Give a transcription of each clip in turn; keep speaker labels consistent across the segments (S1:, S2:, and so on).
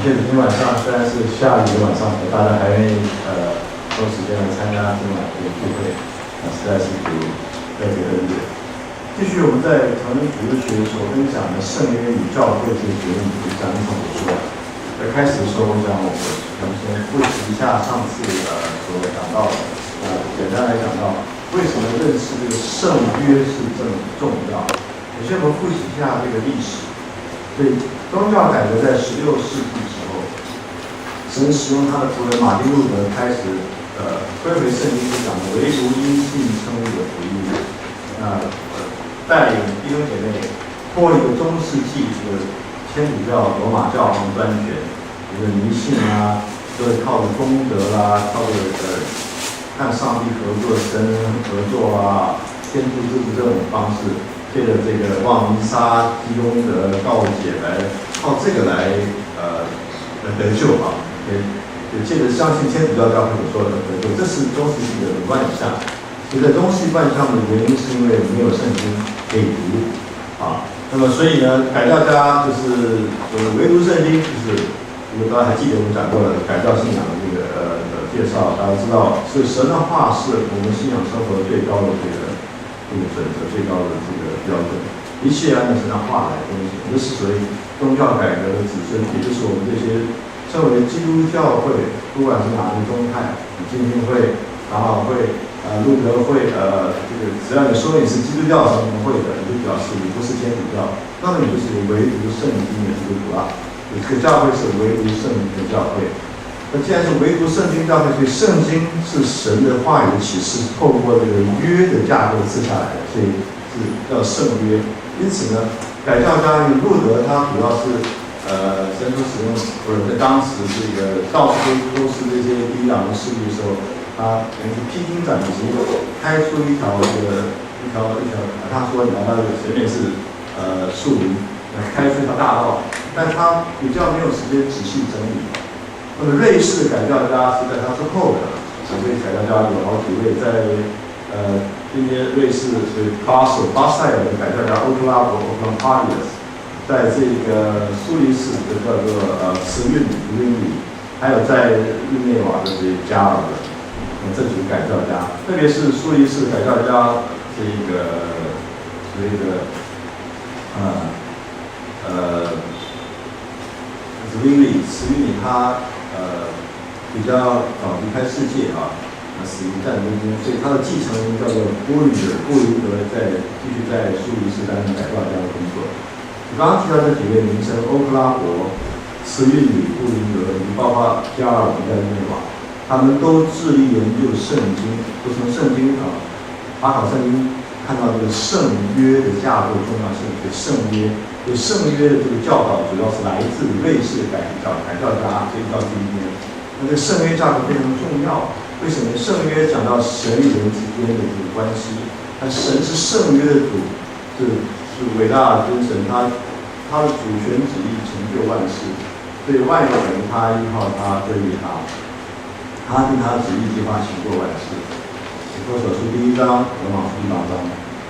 S1: 谢今天晚上虽然是下雨的晚上，大家还愿意抽时间来参加今晚的聚会，实在是主特别恩典。继续我们在同一主日学所分享的圣约与教会这个节目讲一场出来。在开始的时候，我想我们先复习一下上次所讲到的，简单来讲到为什么认识这个圣约是这么重要。首先我们复习一下这个历史。所以宗教改革在16世纪时候，神使用他的仆人马丁路德开始归回圣经所讲的唯独因信称义的福音，带领弟兄姐妹脱离了中世纪这个天主教罗马教皇专权，这个迷信啊，都是靠着功德啦，靠着看上帝合作、神合作啊，天主之子这种方式。借着这个望弥撒、积功德、告解来靠这个来得救啊，就借着相信天主教教会所说的得救，这是中世纪的乱象。所以在中世纪乱象的原因是因为没有圣经可以读啊。那么所以呢，改教家就是唯独圣经，就是如果大家还记得我们讲过了改教信仰的这个介绍，大家知道是神的话是我们信仰生活最高的这个准则，最高的这个标准，一切按照神的话来遵循，这是属于宗教改革的子孙，也就是我们这些称为基督教会，不管是哪个宗派，浸信会、长老会、路德会，这个只要你说你是基督教什么会的，你就表示你不是天主教，那么你就是唯独圣经的基督徒啊。这个教会是唯独圣经的教会。那既然是唯独圣经教会，所以圣经是神的话语的启示，透过这个约的架构赐下来的，所以是叫圣约。因此呢，改教家路德他主要是神所使用，或者在当时这个到处都是这些抵挡的势力的时候，他等于是披荆斩棘，开出一条，他说你来到前面是树林，开出一条大道，但他比较没有时间仔细整理。那么瑞士的改教家是在他之后的，所以改教家有好几位，在今天瑞士所以巴塞尔的改教家欧克拉伯 （Oclampadius）， 在这个苏黎世的叫做慈运里，还有在日内瓦的这些加尔的这几个改教家，特别是苏黎世改教家慈运里他比较早离开世界啊，死于战争中，所以他的继承人叫做布吕德，继续在苏黎世担任改教家的工作。我刚刚提到这几位名称，欧克拉伯、慈运里、布吕德，以及包括加尔文在内瓦，他们都致力研究圣经，都从圣经查考圣经，看到这个圣约的架构重要性，对圣约。对圣约的这个教导，主要是来自瑞士的改教家这一到今天。那这个圣约架构非常重要，为什么？圣约讲到神与人之间的这个关系，那神是圣约的主，是伟大的真神，他的主权旨意成就万事，对万有人他依靠他，对于他定他的旨意计划行过万事。以弗所书1章，罗马书8章，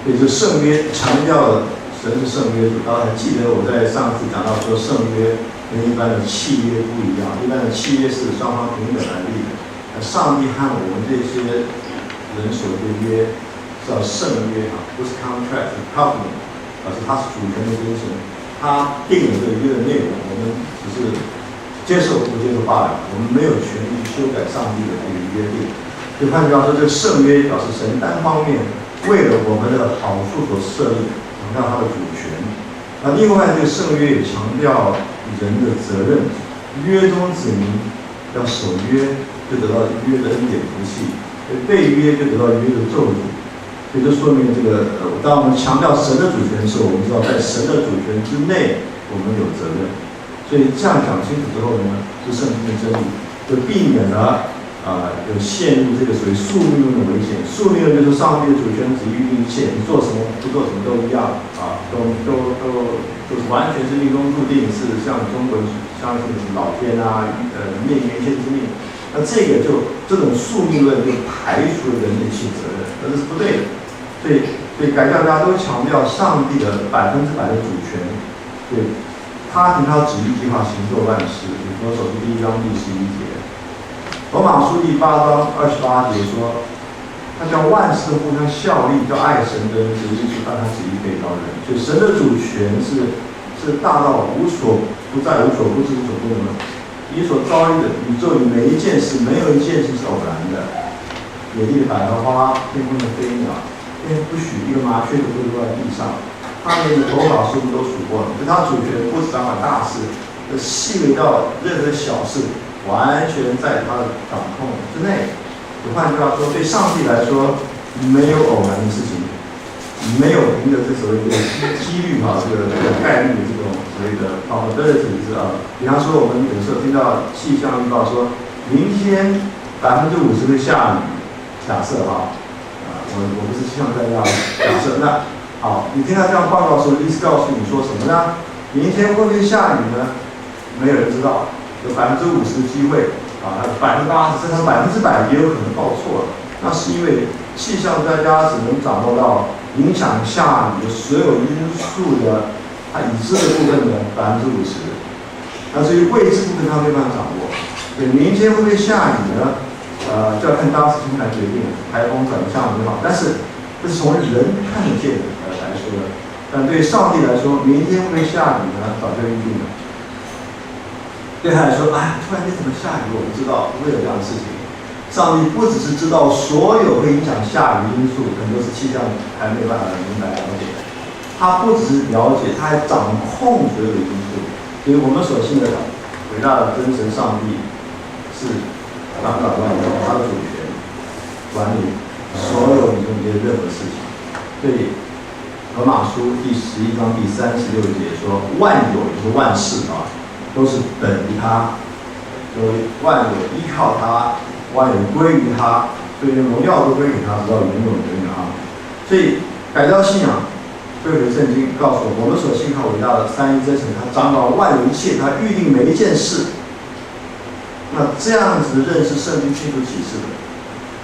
S1: 所以这圣约强调了。神是圣约主，大家还记得我在上次讲到说，圣约跟一般的契约不一样，一般的契约是双方平等来立的，上帝和我们这些人所的约叫圣约啊，不是 contract， 是 covenant， 是它是主权的精神，它定了这个约的内容，我们只是接受不接受罢了，我们没有权利修改上帝的这个约定。就换句话说，这个圣约表示神单方面为了我们的好处所设立。强调他的主权，另外这个圣约也强调人的责任，约中子民要守约，就得到约的恩典福气；被约就得到约的咒诅。所以这说明这个当我们强调神的主权的时候，我们知道在神的主权之内，我们有责任。所以这样讲清楚之后呢，是圣经的真理，就避免了有陷入这个属于宿命论的危险。宿命论就是上帝的主权旨意预定一切，你做什么不做什么都一样啊，都是完全是命中注定，是像中国人相信的是老天啊，命原先之命。那这个这种宿命论就排除了人的一切责任，这是不对的。所以改教家都强调上帝的100%的主权，对。他凭他旨意计划行作万事。以弗所书1章第11节，罗马书第8章28节说，他叫万事互相效力，叫爱神的人只是让他旨意被招人。所以神的主权是大到无所不在、无所不知、无所不能的。你所遭遇的宇宙里每一件事，没有一件事是偶然的。野地的百合花，天空的飞鸟，不许一个麻雀都不落在地上。他连的头发数都数过了，所以他主权不只掌管大事，细微到任何小事，完全在他的掌控之内。换句话说，对上帝来说，没有偶然的事情，没有凭着这所谓的几率这个概率的这种所谓的probability比方说，我们有时候听到气象预报说，明天50%会下雨，假设我不是气象专家，假设那好，你听他这样报告的时候，意思告诉你说什么呢？明天会不会下雨呢？没有人知道，有50%的机会。80%甚至100%也有可能报错了，那是因为气象专家只能掌握到影响下雨的所有因素的他已知的部分的50%，那至于未知部分他没办法掌握。所以明天会不会下雨呢？就要看当时情况来决定，台风转向很好，但是这是从人看得见的来说的。但对上帝来说，明天会不会下雨呢？早就预定了。对他来说，突然间怎么下雨？我不知道，不会有这样的事情。上帝不只是知道所有会影响下雨因素，很多是气象还没有办法明白了解。他不只是了解，他还掌控所有的因素。所以我们所信的伟大的真神上帝是掌管万有，他的主权管理所有宇宙间任何事情。所以罗马书第11章第36节说，万有就是万事都是本于他，所以万有依靠他，万有归于他，所以荣耀都归给他，直到永永远远所以改教信仰，归回圣经告诉我们所信靠伟大的三一真神，他掌管万有一切，他预定每一件事。那这样子认识圣经清楚启示的，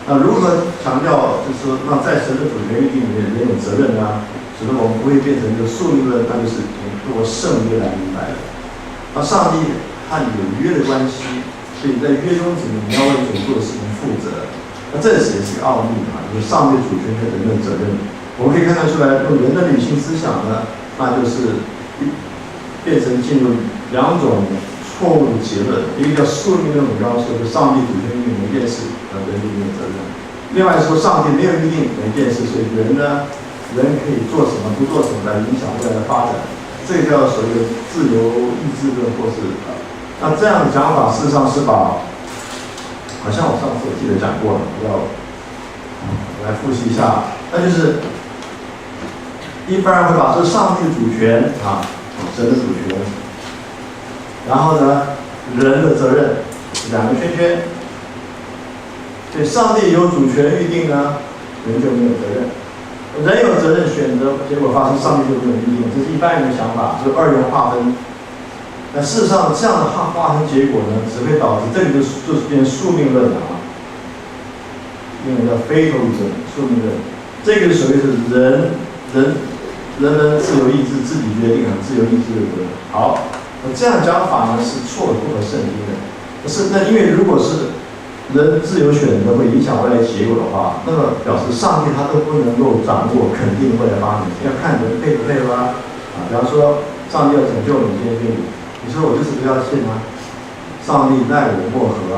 S1: 那如何强调？就是说，那在神的主权预定里面，人有责任使得我们不会变成一个宿命论，那就是通过圣约来明白的。那上帝和你有约的关系，所以在约中你要为所做的事情负责。那这也是个奥秘就是上帝主权跟人的责任。我们可以看得出来，用人的理性思想呢，那就是变成进入两种错误的结论。一个叫宿命论，我刚刚说的上帝主权预定每件事，人就没有责任；另外说上帝没有预定每件事，所以人可以做什么不做什么来影响未来的发展。这个叫所谓的自由意志论，或是那这样的讲法，事实上是把，好像我上次我记得讲过了，我来复习一下，那就是一般人会把这上帝的主权神的主权，然后呢人的责任两个圈圈，所以上帝有主权预定呢，人就没有责任。人有责任选择，结果发生上帝就没有预定，这是一般人的想法，就是二元划分。但事实上，这样的划分结果呢，只会导致这个就是变成宿命论了英文叫 fatalism 宿命论。这个所谓是人们自由意志自己决定自由意志的。好，这样讲法呢是错的，不合圣经的。可是那因为如果是人自由选择会影响未来结果的话，那么表示上帝他都不能够掌握肯定未来发展，要看人配不配合比方说上帝要拯救你，今天对你说我就是不要信上帝奈我莫何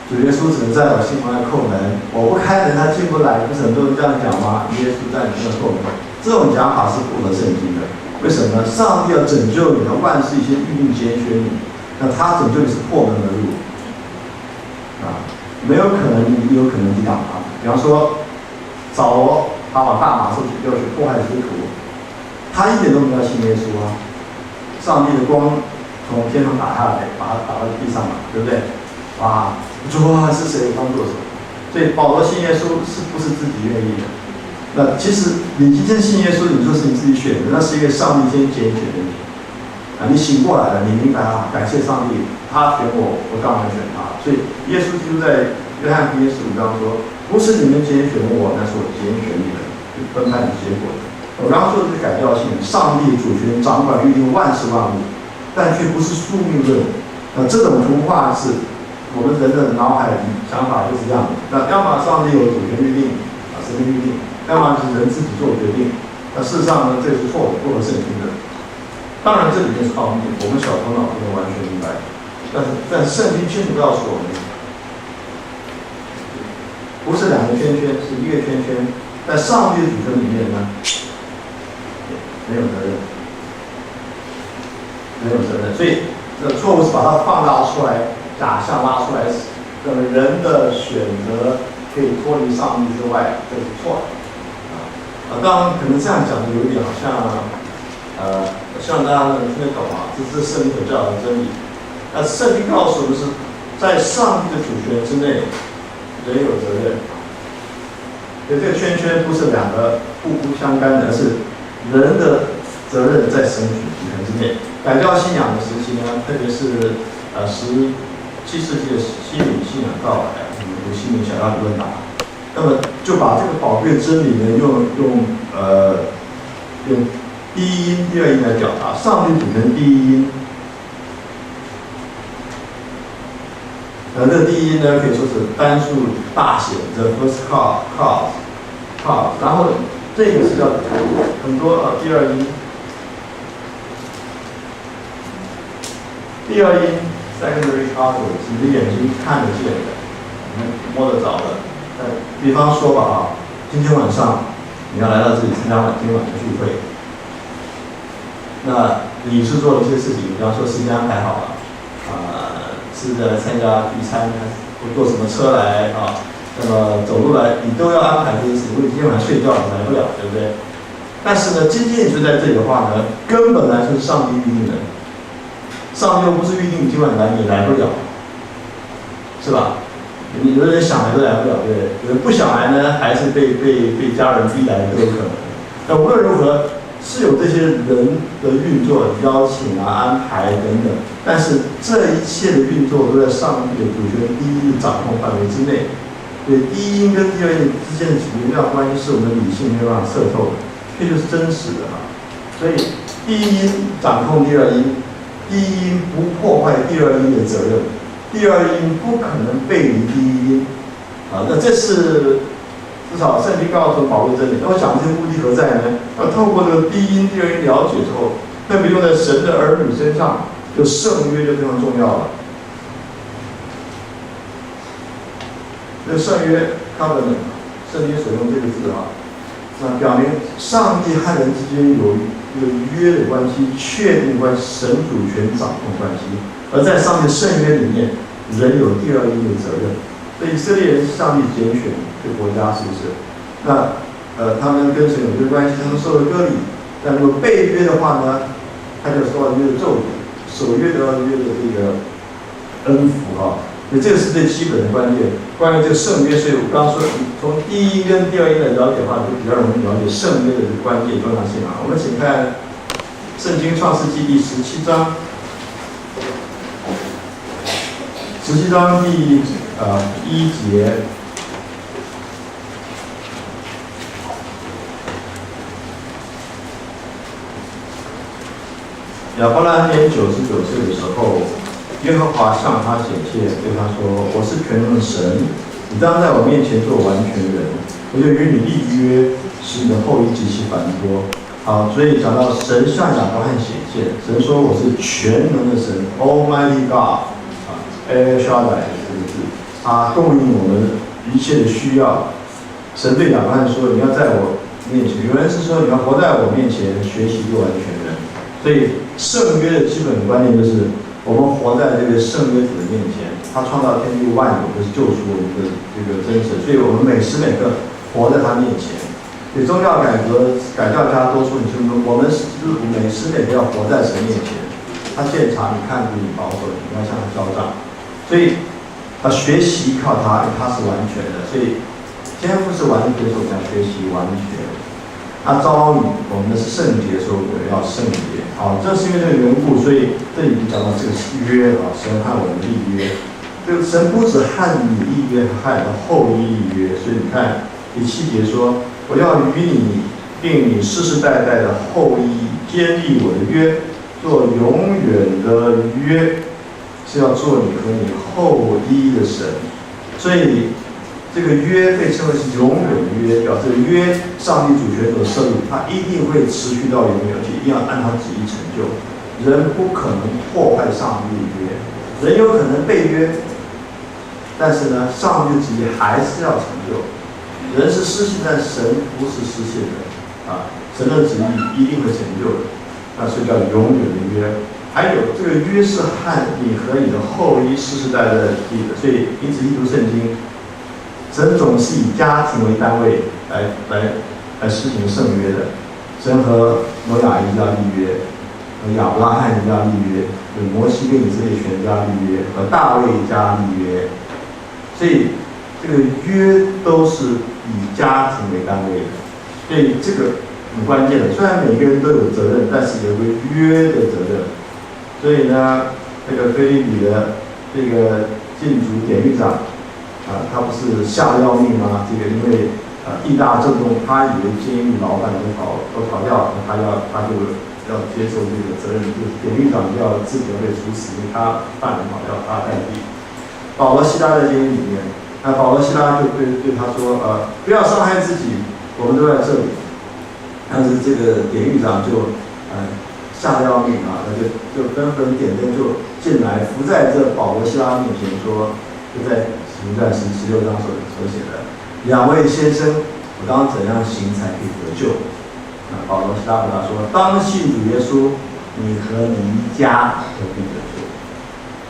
S1: 主耶稣只能在我心房来叩门，我不开门他进不来，不是很多人这样讲吗？耶稣在你这叩门，这种讲法是不合圣经的。为什么呢？上帝要拯救你，他万事一些预定拣选你，那他拯救你是破门而入没有可能，你有可能抵挡他。比方说，扫罗他往大马士要去迫害基督徒，他一点都没有信耶稣上帝的光从天上打下来，把他打到地上对不对？主是谁帮助什么？所以保罗信耶稣是不是自己愿意的？那其实你今天信耶稣，你说是你自己选的，那是一个上帝先拣选的你你醒过来了，你明白感谢上帝，他选我当然选他。所以耶稣基督在约翰福音15章说，不是你们拣选我，那是我拣选你们，分派你结果的。我刚刚说的是改教性，上帝主权掌管预定万事万物，但却不是宿命论。这种图画是我们人的脑海里想法就是这样的。那要么上帝有主权预定神明预定，要么是人自己做决定。事实上呢，这是错的，不合圣经的。当然，这里面是奥秘，我们小头脑不能完全明白。但圣经清楚告诉我们，不是两个圈圈，是一个圈圈。在上帝的主权里面呢，没有责任，没有责任。所以这个错误是把它放大出来，假象拉出来，让人的选择可以脱离上帝之外，这是错的。当然，可能这样讲的有点好像，希望大家能听得懂啊，这是圣经所教导的真理。圣经告诉我们是在上帝的主权之内，人有责任。所以这个圈圈不是两个互不相干的，而是人的责任在神主权之内。改教信仰的时期呢，特别是17世纪的西敏信仰到来，有西敏想要理论答，那么就把这个宝贵真理呢，用第一因、第二因来表达。上帝主权第一因，这个第一因呢，可以说是单数大写 ，the first cause， 然后这个是叫很多第二因，第二因 secondary cause 是你的眼睛看得见的，你们摸得着的。比方说吧今天晚上你要来到这里参加今晚的聚会，那你是做了一些事情，比方说时间安排好了，是来参加聚餐，或坐什么车来那么走路来，你都要安排这些事情。如果你今天晚上睡觉，你来不了，对不对？但是呢，今天你就在这里的话呢，根本来说是上帝预定的，上帝又不是预定你今晚来，你来不了，是吧？你有的人想来都来不了，对不对？有人不想来呢，还是被家人逼来的都有可能。那无论如何，是有这些人的运作、邀请安排等等，但是这一切的运作都在上帝的主权第一的掌控范围之内。所以第一因跟第二因之间的微妙关系是我们理性没有办法测透的，这就是真实的所以第一因掌控第二因，第一因不破坏第二因的责任，第二因不可能背离第一因那这是至少圣经告诉宝贵真理。那我讲这些目的何在呢？要透过这个第一因、第二因了解之后，特别用在神的儿女身上，就圣约就非常重要了。这圣约 covenant， 圣经所用这个字那表明上帝和人之间有一个约的关系，确定关系，神主权掌控关系。而在上帝圣约里面，人有第二因的责任。所以以色列人是上帝拣选的国家，是不是？那他们跟神有这个关系，他们受了割礼。但如果背约的话呢，他就受到约的咒诅，守约得到约的这个恩福所以这个是最基本的观念。关于这个圣约，所以我刚刚说，从第一因跟第二因来了解的话，就比较容易了解圣约的这个关键重要性我们请看圣经创世纪第17章，17章第1节。亚伯拉罕年99岁的时候，耶和华向他显现，对他说：“我是全能的神，你当在我面前做完全人，我就与你立约，使你的后裔极其繁多。”所以讲到神向亚伯拉罕显现，神说：“我是全能的神 ，Almighty God， El Shaddai 这个字，供应我们一切的需要。”神对亚伯拉罕说：“你要在我面前。”有人是说：“你要活在我面前，学习做完全人。”所以圣约的基本观念就是。我们活在这个圣约主的面前，他创造天地万有，就是救赎我们的这个真实，所以我们每时每刻活在他面前。所以宗教改教家多数你听说，我们基督徒每时每刻要活在神面前，他鉴察你、看顾你、保守你，你要向他交账。所以学习靠他，因为他是完全的，所以天父是完全，所以我们要学习完全。他召你，我们的是圣洁，所以我们要圣洁。这是因为这个缘故，所以这里讲到这个约神和我们立约。这个神不止和你立约，还和你的后裔立约。所以你看第7节说：“我要与你并你世世代代的后裔坚立我的约，做永远的约，是要做你和你后裔的神。所以这个约被称为是永远的约，表示约上帝主权所设立，它一定会持续到永远，而且一定要按他旨意成就。人不可能破坏上帝的约，人有可能被约，但是呢，上帝的旨意还是要成就。人是失信，但神不是失信的啊！神的旨意一定会成就的，那所以叫永远的约。还有这个约是和你和你的后裔世世代代立的，所以因此一读圣经，神总是以家庭为单位来施行圣约的。神和挪亚一家立约，和亚伯拉罕一家立约，与摩西跟以色列全家立约，和大卫一家立约。所以这个约都是以家庭为单位的，所以这个很关键的。虽然每个人都有责任，但是有个约的责任。所以呢，这个腓立比的这个禁足典狱长他不是吓得要命吗？这个因为地大震动，他以为监狱老板都逃掉，他就要接受这个责任，就是典狱长要自责被处死，因为他犯人跑掉，他代替。保罗、希拉在监狱里面，那保罗、希拉就对他说不要伤害自己，我们都在这里。但是这个典狱长就吓得要命啊！那就纷纷点灯就进来，伏在这保罗、希拉面前说，就在使徒传16章所写的：2位先生，我当怎样行才可以得救？保罗、希拉回答说：当信主耶稣，你和你一家都必得救。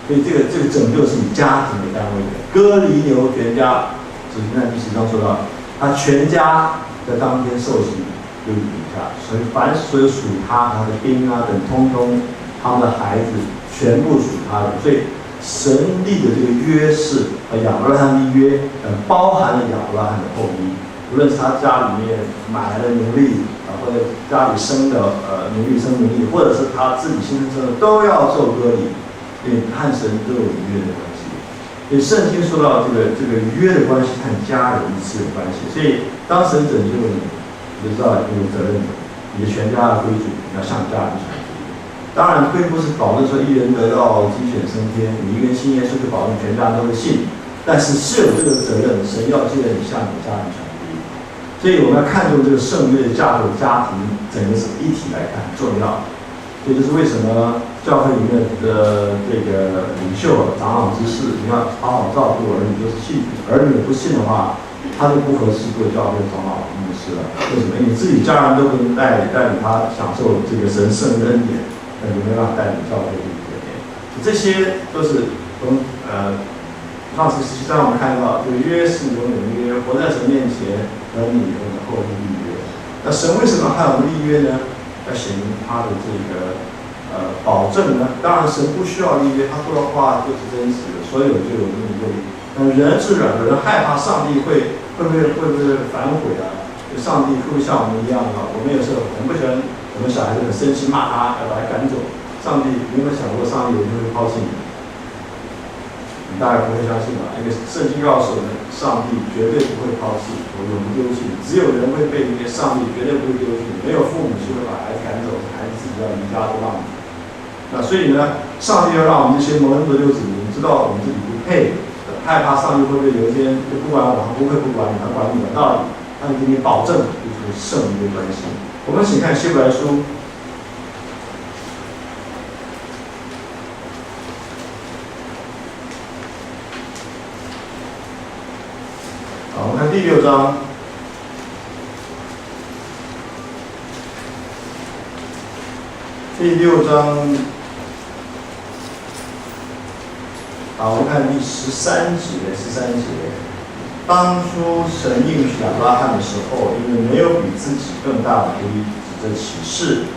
S1: 所以这个拯救是以家庭为单位的。哥尼流全家，使徒传第10章说到，他全家在当天受洗。就底下，所以凡所有属他的兵啊等，通通他们的孩子全部属他的。所以神立的这个约是亚伯拉罕立约，包含了亚伯拉罕的后裔。无论是他家里面买来的奴隶或者家里生的奴隶生奴隶，或者是他自己亲生的，都要受割礼，因为和神都有约的关系。所以圣经说到这个约的关系和家人是有关系。所以当神拯救你，你就知道你有责任的，你的全家的归主你要向家人传福音。当然，并不是保证说一人得道鸡犬升天，你一个人信耶稣就保证全家都会信，但是有这个责任，神要借着你向你的家人传福音。所以我们要看重这个圣约的架构，家庭整个是一体来看很重要。这就是为什么教会里面的这个领袖、长老之士，你要好好照顾儿女，就是信儿女不信的话，他就不合适做教会长老牧师了。为什么？你自己家人都不能带领他享受这个神圣的恩典，那你没办法带领教会的恩典。这些都是从上次17章我们看到，这个约是永远的约，活在神面前和你和你的后裔立约。那神为什么还有立约呢？要显明他的这个保证呢？当然神不需要立约，他说的话就是真实的，所有就有那么一个。人是软的，人害怕上帝会不会反悔啊？上帝会不会像我们一样啊？我们有时候很不喜欢我们小孩子很生气，骂他，要把他赶走。上帝，你有没有想过上帝有一天会抛弃你？你大概不会相信吧？因为圣经告诉我们，上帝绝对不会抛弃我们丢弃，只有人会被那些上帝绝对不会丢弃。没有父母是会把孩子赶走，孩子自己要离家流浪。那所以呢，上帝要让我们这些蒙恩得救子民知道我们自己不配。害怕上帝会不会有一天就不管我，他不会不管你，他管你的道理，他给你保证就是圣约的关系。我们请看希伯来书，好，我们看第6章，第6章。好，我们看第13节。当初神应许亚伯拉罕的时候，因为没有比自己更大的不义，指着启示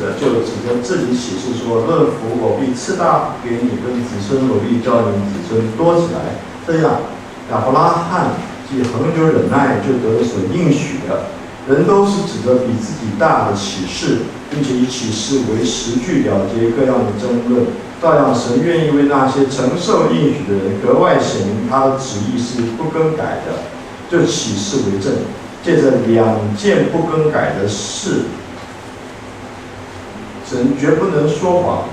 S1: 的，就指着自己启示说：论福我必赐大福给你，跟子孙我必叫你子孙多起来。这样，亚伯拉罕既恒久忍耐，就得了所应许的。人都是指着比自己大的启示，并且以启示为实据了结各样的争论。照样，神愿意为那些承受应许的人格外显明他的旨意是不更改的，就启示为证，借着2件不更改的事，神绝不能说谎，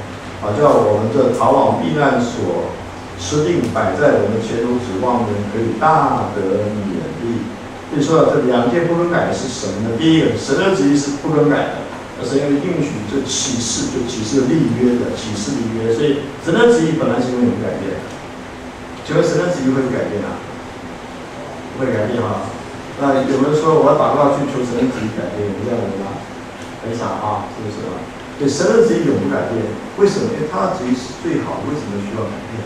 S1: 叫我们这逃往避难所，吃定摆在我们前途指望的人，可以大得勉励。所以说这两件不更改的是什么呢？第一个，神的旨意是不更改的，神要应许这启示，就启示立约的，启示立约。所以神的旨意本来是永远不改变的。请问神的旨意会不会改变啊？不会改变哈。那有人说我要祷告去求神的旨意改变，有这样的人吗？很少啊，是不是啊？对，神的旨意永不改变。为什么？因为他的旨意是最好的，为什么需要改变？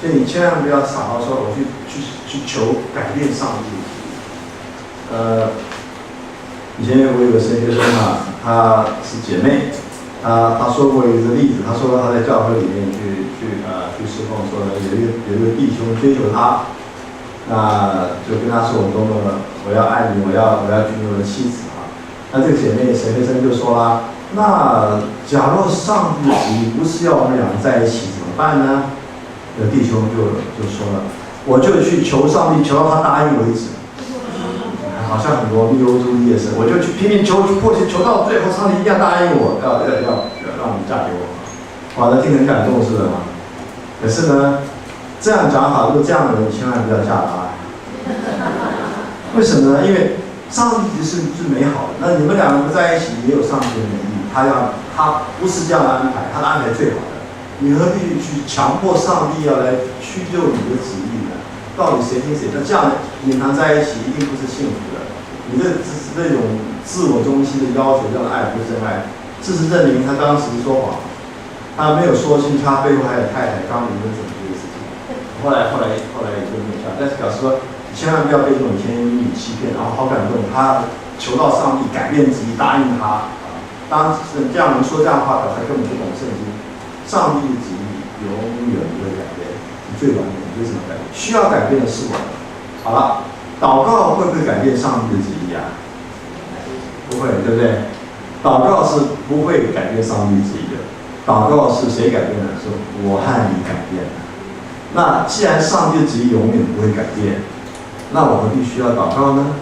S1: 所以你千万不要傻到说我去求改变上帝。以前我有个神学生啊，她是姐妹，她说过一个例子，她说她在教会里面去侍奉，说有一个弟兄追求她，那就跟她说我要爱你，我要娶你的妻子啊。那这个姐妹神学生就说啦，那假若上帝的旨意不是要我们两个在一起怎么办呢？那弟兄就说了，我就去求上帝，求到他答应为止。好像很多密欧洲夜神，我就去拼命求，迫切求到最后，上帝一定要答应我，要让你嫁给我。哇，那听很感动似的嘛。可是呢，这样讲法，如果这样的人，千万不要嫁他。为什么呢？因为上帝是美好的，那你们两个不在一起，也有上帝的美意。他不是这样的安排，他的安排最好的。你何必去强迫上帝要来屈就你的旨意呢？到底谁听谁？那这样隐藏在一起，一定不是幸福的。你这只是那种自我中心的要求，这样的爱不是真爱。事实证明，他当时说谎，他没有说清他背后还有太太刚离婚怎么这个事情。后来也就没有下，但是表示说，千万不要被这种甜言蜜语欺骗，然后好感动，他求到上帝改变旨意，答应他。当这样能说这样的话，表示他根本不懂圣经。上帝的旨意永远不会改变，是最完美的，为什么改变？需要改变的是我们。好了，祷告会不会改变上帝的旨意啊？不会，对不对？祷告是不会改变上帝旨意的。祷告是谁改变的？是我和你改变的。那既然上帝的旨意永远不会改变，那我何必需要祷告呢？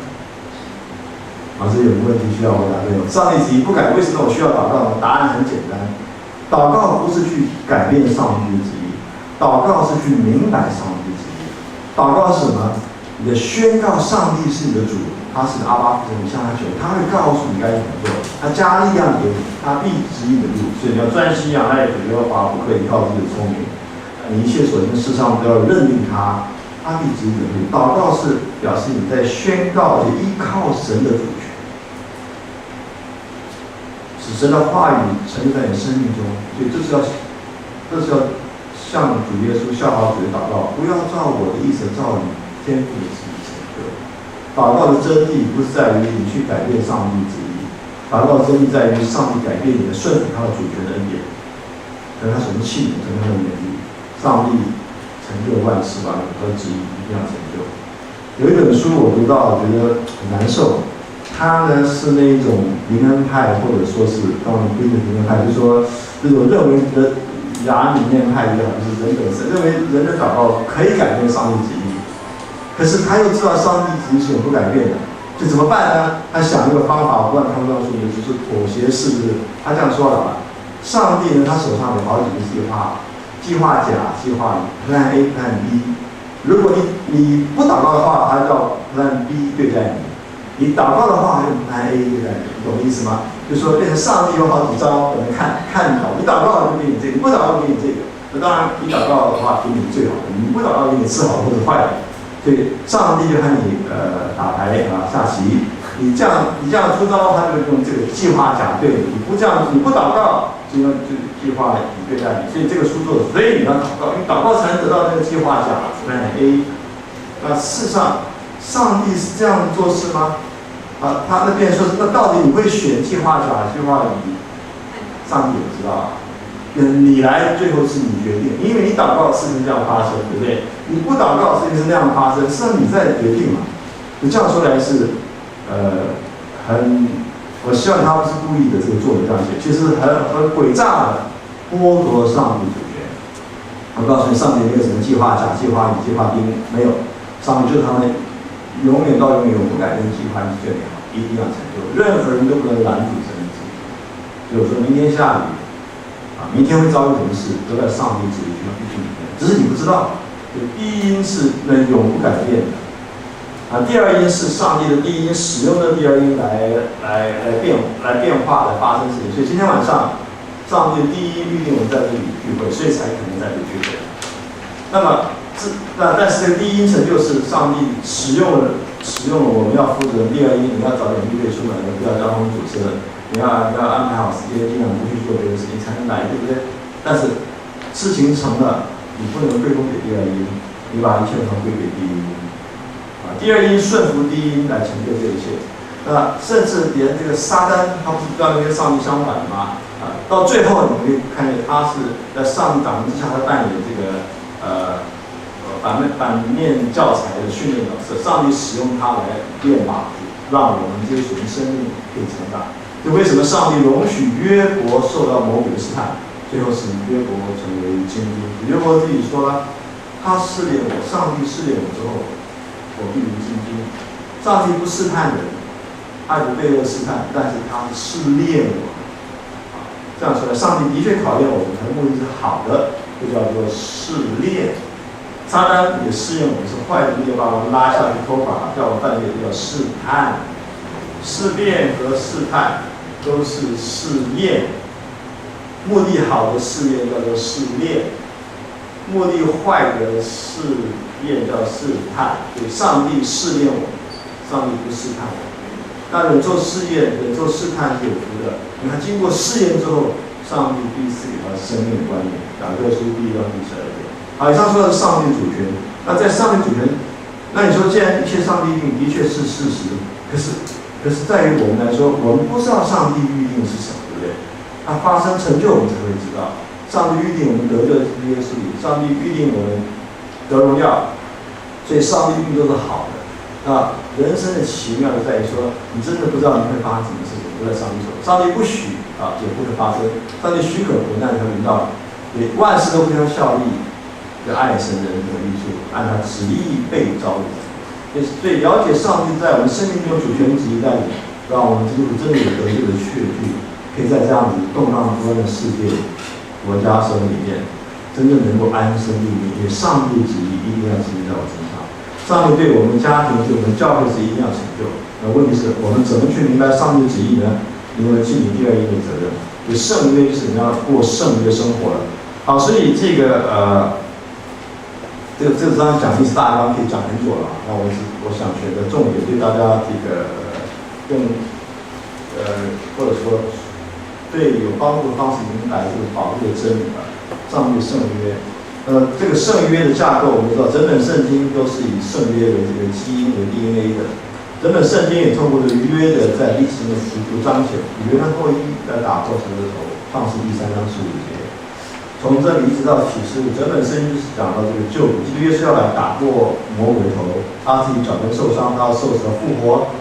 S1: 老师有个问题需要回答，对吗？上帝旨意不改，为什么我需要祷告呢？答案很简单。祷告不是去改变上帝的旨意，祷告是去明白上帝的旨意。祷告是什么？你的宣告上帝是你的主，他是阿爸父神，你向他求，他会告诉你该怎么做，他加力量给你，他必指引你的路。所以你要专心仰赖主耶和华，不可以靠自己的聪明。你一切所行的事上都要认定他，他必指引你的路。祷告是表示你在宣告，也依靠神的主权。神的话语成就在你生命中，所以这是要向主耶稣效法主的祷告，不要照我的意思，照你天父的旨意成就。祷告的真谛不是在于你去改变上帝旨意，祷告的真谛在于上帝改变你的顺服他的主权的恩典，和他所的器皿，和他的能力。上帝成就万事万物，他的旨意一定要成就。有一本书我读到，我觉得很难受。他呢是那一种灵恩派，或者说是当然不一定灵恩派，就是说这种认为的雅里面派也好，就是人本身认为人的祷告可以改变上帝旨意，可是他又知道上帝旨意是永不改变的，就怎么办呢？他想一个方法，我不知道他们告诉你，就是妥协式的。他这样说了吧：上帝呢，他手上有好几个计划，计划甲、计划plan A、plan B。如果你不祷告的话，他叫plan B 对待你。你祷告的话，还有plan A 对待你，你懂我意思吗？就是说，变成上帝有好几招可能看到，你祷告就给你这个，你不祷告给你这个。那当然，你祷告的话给你最好的，你不祷告给你是好的或者坏的。所以上帝就和你打牌下棋，你这样出招，他就用这个计划甲对你；你不这样，你不祷告，就用这个计划乙对待你。所以这个书做的，所以你要祷告，你祷告才能得到那个计划甲plan A。那事实上，上帝是这样做事吗？他那边说，那到底你会选计划甲、计划乙？上帝也不知道啊。你来，最后是你决定，因为你祷告事情这样发生，对不对？你不祷告事情是那样发生，是让你在决定嘛。你这样说来是，我希望他不是故意的，这个作者这样写，其实很诡诈的剥夺上帝主权。我告诉你，上帝没有什么计划甲、计划乙、计划丁，没有，上帝就是他们永远到永远不改变的计划是最美好，一定要成就，任何人都不能拦阻神的旨意。比如说明天下雨，明天会遭遇什么事，都在上帝旨意预定里面，只是你不知道。第一因是能永不改变的，第二因是上帝的第一因使用的第二因来变化来发生事情。所以今天晚上，上帝的第一因预定我们在这里聚会，所以才可能在这里聚会。但是这个第一因成就是上帝使用了我们要负责的第二因，你要早点预备出门，不要交通阻塞，你要安排好时间，尽量不去做别的事情才能来，对不对？但是事情成了。你不能归功给第二因，你把一切都归给第一因。第二因顺服第一因来成就这一切。甚至连这个撒旦，他不是跟上帝相反吗？到最后你可以看见他是在上帝掌控之下，他扮演这个反面教材的训练角色。上帝使用他来练马子，让我们这些属灵生命可以成长。就为什么上帝容许约伯受到魔鬼的试探？最后使约伯成为精英。约伯自己说了，他试炼我，上帝试炼我之后，我必如精英。上帝不试探人，他不被恶试探，但是他试炼我。这样说来，上帝的确考验我们，他的目的是好的，就叫做试炼。撒旦也试验我们是坏的，就把我们拉下去偷法，叫我们犯罪，叫试探。试炼和试探都是试验。目的好的试验叫做试炼，目的坏的试验叫试探。所以上帝试炼我们，上帝不试探我们。那忍受试验、忍受试探是有福的。你看，经过试验之后，上帝必赐给他生命的观念。雅各书第1章第12节。好，以上说的是上帝主权。那在上帝主权，那你说既然一切上帝预定的确是事实，可是在于我们来说，我们不知道上帝预定是什么。它发生成就，我们才会知道。上帝预定我们得救的耶稣里，上帝预定我们得荣耀，所以上帝预定都是好的。人生的奇妙就在于说，你真的不知道你会发生什么事情，都在上帝手。上帝不许也不会发生；上帝许可苦难才会临到你。万事都互相效力，就爱神人的益处，按他旨意被招的。所以了解上帝在我们生命中主权旨意带领，让我们基督徒真的有得救的确据。可以在这样子动荡不安的世界、国家生活里面，真正能够安身立命。因为上帝旨意一定要实现在我身上，上帝对我们家庭、对我们教会是一定要成就。那问题是我们怎么去明白上帝旨意呢？你们尽你第二因的责任。就圣约就是你要过圣约生活了。好，所以这个章讲历史大纲可以讲很久了。那我想选择重点对大家这个或者说。对有帮助的方式明白这个宝贵的真理吧。上帝圣约，这个圣约的架构，我们知道整本圣经都是以圣约为这个基因为 DNA 的。整本圣经也透过这个约的在历史中的幅度彰显，以约翰后裔来打破成的头。创世第3章15节。从这里一直到启示录，整本圣经是讲到这个救主，基督耶稣要来打破魔鬼的头，他自己脚跟受伤，他要受死而复活。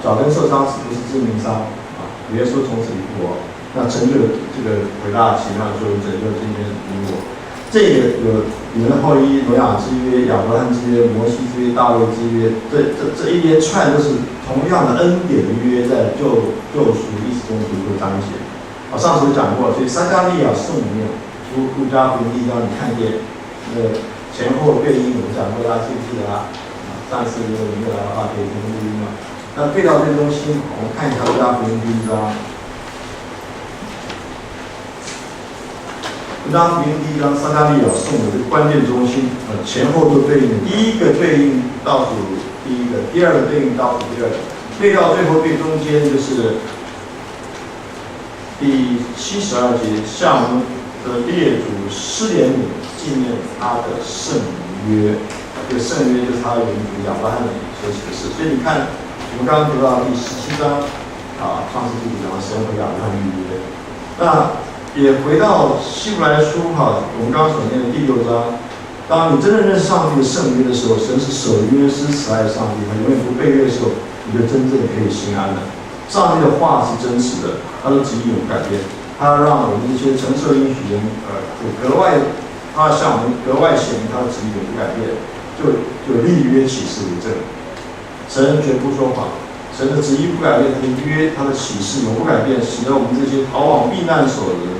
S1: 脚跟受伤是不是致命伤？耶稣从此复活。那成就这个伟大的奇妙，就拯救今天你我。这个有你们后裔挪亚之约、亚伯拉罕之约、摩西之约、大卫之约，这一连串都是同样的恩典的约，在救赎历史中逐步彰显。上次讲过，所以撒加利亚颂里面，路加福音1章，你看见前后对应，我们讲过，大家记不记得啊？上次如果你没有来的话，可以听录音嘛。那对到最中心，我们看一下路加福音1章。路加福音1章，撒加利亚颂的这个关键中心，前后都对应。第一个对应倒数第一个，第二个对应倒数第二个，对到最后最中间就是第72节，向我们的列祖施怜悯，纪念他的圣约。这个圣约就是他的原主亚伯拉罕所起的事。所以你看，我们刚刚读到第17章，创世纪讲到神和亚伯拉罕立约。那也回到希伯来书我们刚刚所念的第6章，当你真正认识上帝的圣约的时候，神是守约是慈爱的上帝，他永远不背约的时候，你就真正可以心安了。上帝的话是真实的，他的旨意永不改变，他让我们这些承受应许人格外，他向我们格外显明他的旨意永不改变，就立约启示为证。神绝不说谎，神的旨意不改变，他的约、他的启示永不改变，使得我们这些逃往避难所的人，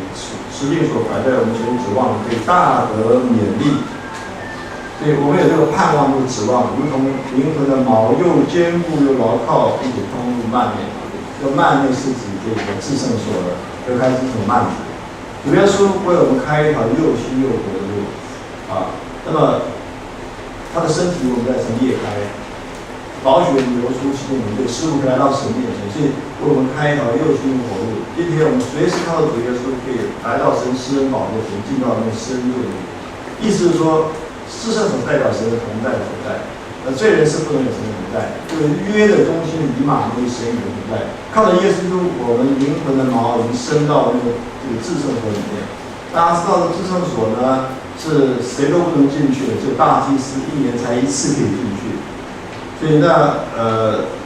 S1: 使令所摆在我们前面指望，可以大得勉励。所以我们有这个盼望，这个指望，如同灵魂的锚，又坚固又牢靠，并且通入幔内。这个幔内是指这个至圣所隔开这种幔子。主耶稣为我们开一条又新又活的路啊。那么他的身体我们在曾裂开，宝血流出，使我们对师傅可以来到神面前，所以为我们开一条又新又活的路。今天我们随时靠着主耶稣，可以来到神施恩宝座前，进到那个施恩座里。意思是说，至圣所代表神的同在的所在，罪人是不能有神的同在。这个约的中心以马内神与的同在，靠着耶稣基督，我们灵魂的锚已经升到这个至圣所里面。大家知道的至圣所呢，是谁都不能进去的，只有大祭司1年才1次可以进去。所以那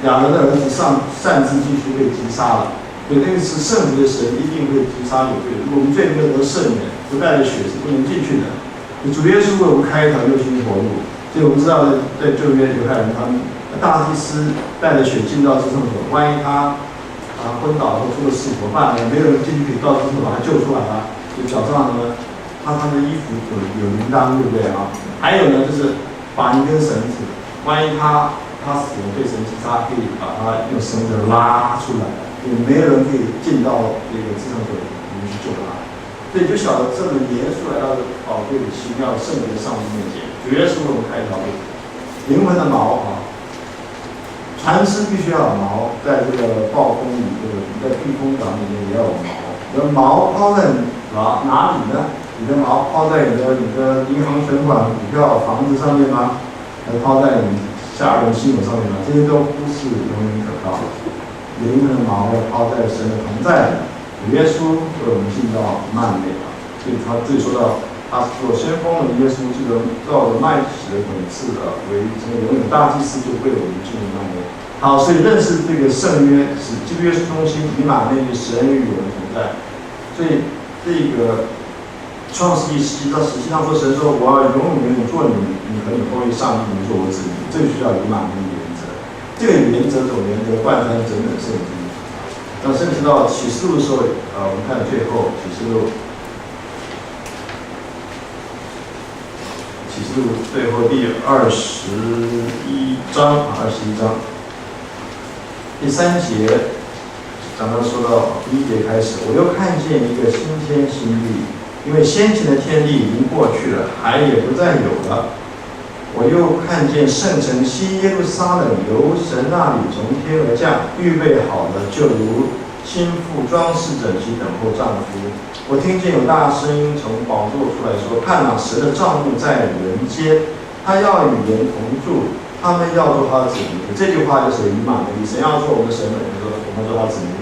S1: 亚伦的儿子擅自进去被击杀了。所以那个是圣洁的神一定会击杀有罪的。如果我们罪没有得赦免，不带着血是不能进去的。主耶稣为我们开一条又新活路，所以我们知道在旧约犹太人，他们大祭司带着血进到至圣所，万一他昏倒或出了事怎么办呢？没有人进去可以到至圣所把他救出来啊。就脚上呢，他穿的衣服有铃铛，对不对啊？还有呢，就是绑一根绳子，万一他死了被神击杀，可以把他用绳子拉出来，也没有人可以进到这个至圣所里面去救他。所以就晓得这么严肃来到宝贵的奇妙圣洁的上帝面前，主耶稣为我们开一条路，灵魂的锚啊，船只必须要有锚，在这个暴风雨在避风港里面也要有锚。你的锚抛在哪里呢？你的锚抛在你的银行存款、股票、房子上面吗？还是抛在你家人信仰上面吗？这些都不是永远可靠的。灵魂的锚要抛在神的同在里。耶稣为我们进到幔内啊，所以他这里说到，他所先锋的耶稣，这个照着麦洗的本质为这个永远大祭司，就为我们进入幔内。好，所以认识这个圣约是基督耶稣中心，以马内利神与我们同在。所以这个创世纪17到17章说，神说我要永远做你和你后裔上帝，你做我子民，这个就叫以马内利原则。这个原则总原则贯穿整本圣经。那甚至到启示录的时候，我们看最后启示录最后第21章第3节，讲到说到第1节开始，我又看见一个新天新地，因为先前的天地已经过去了，海也不再有了。我又看见圣城西耶路撒冷由神那里从天而降，预备好了，就如新妇装饰整齐等候丈夫。我听见有大声音从宝座出来说：“看哪，神的帐幕在人间，他要与人同住，他们要做他的子民。”这句话就是以马内利，神要做我们的神，我们做他的子民，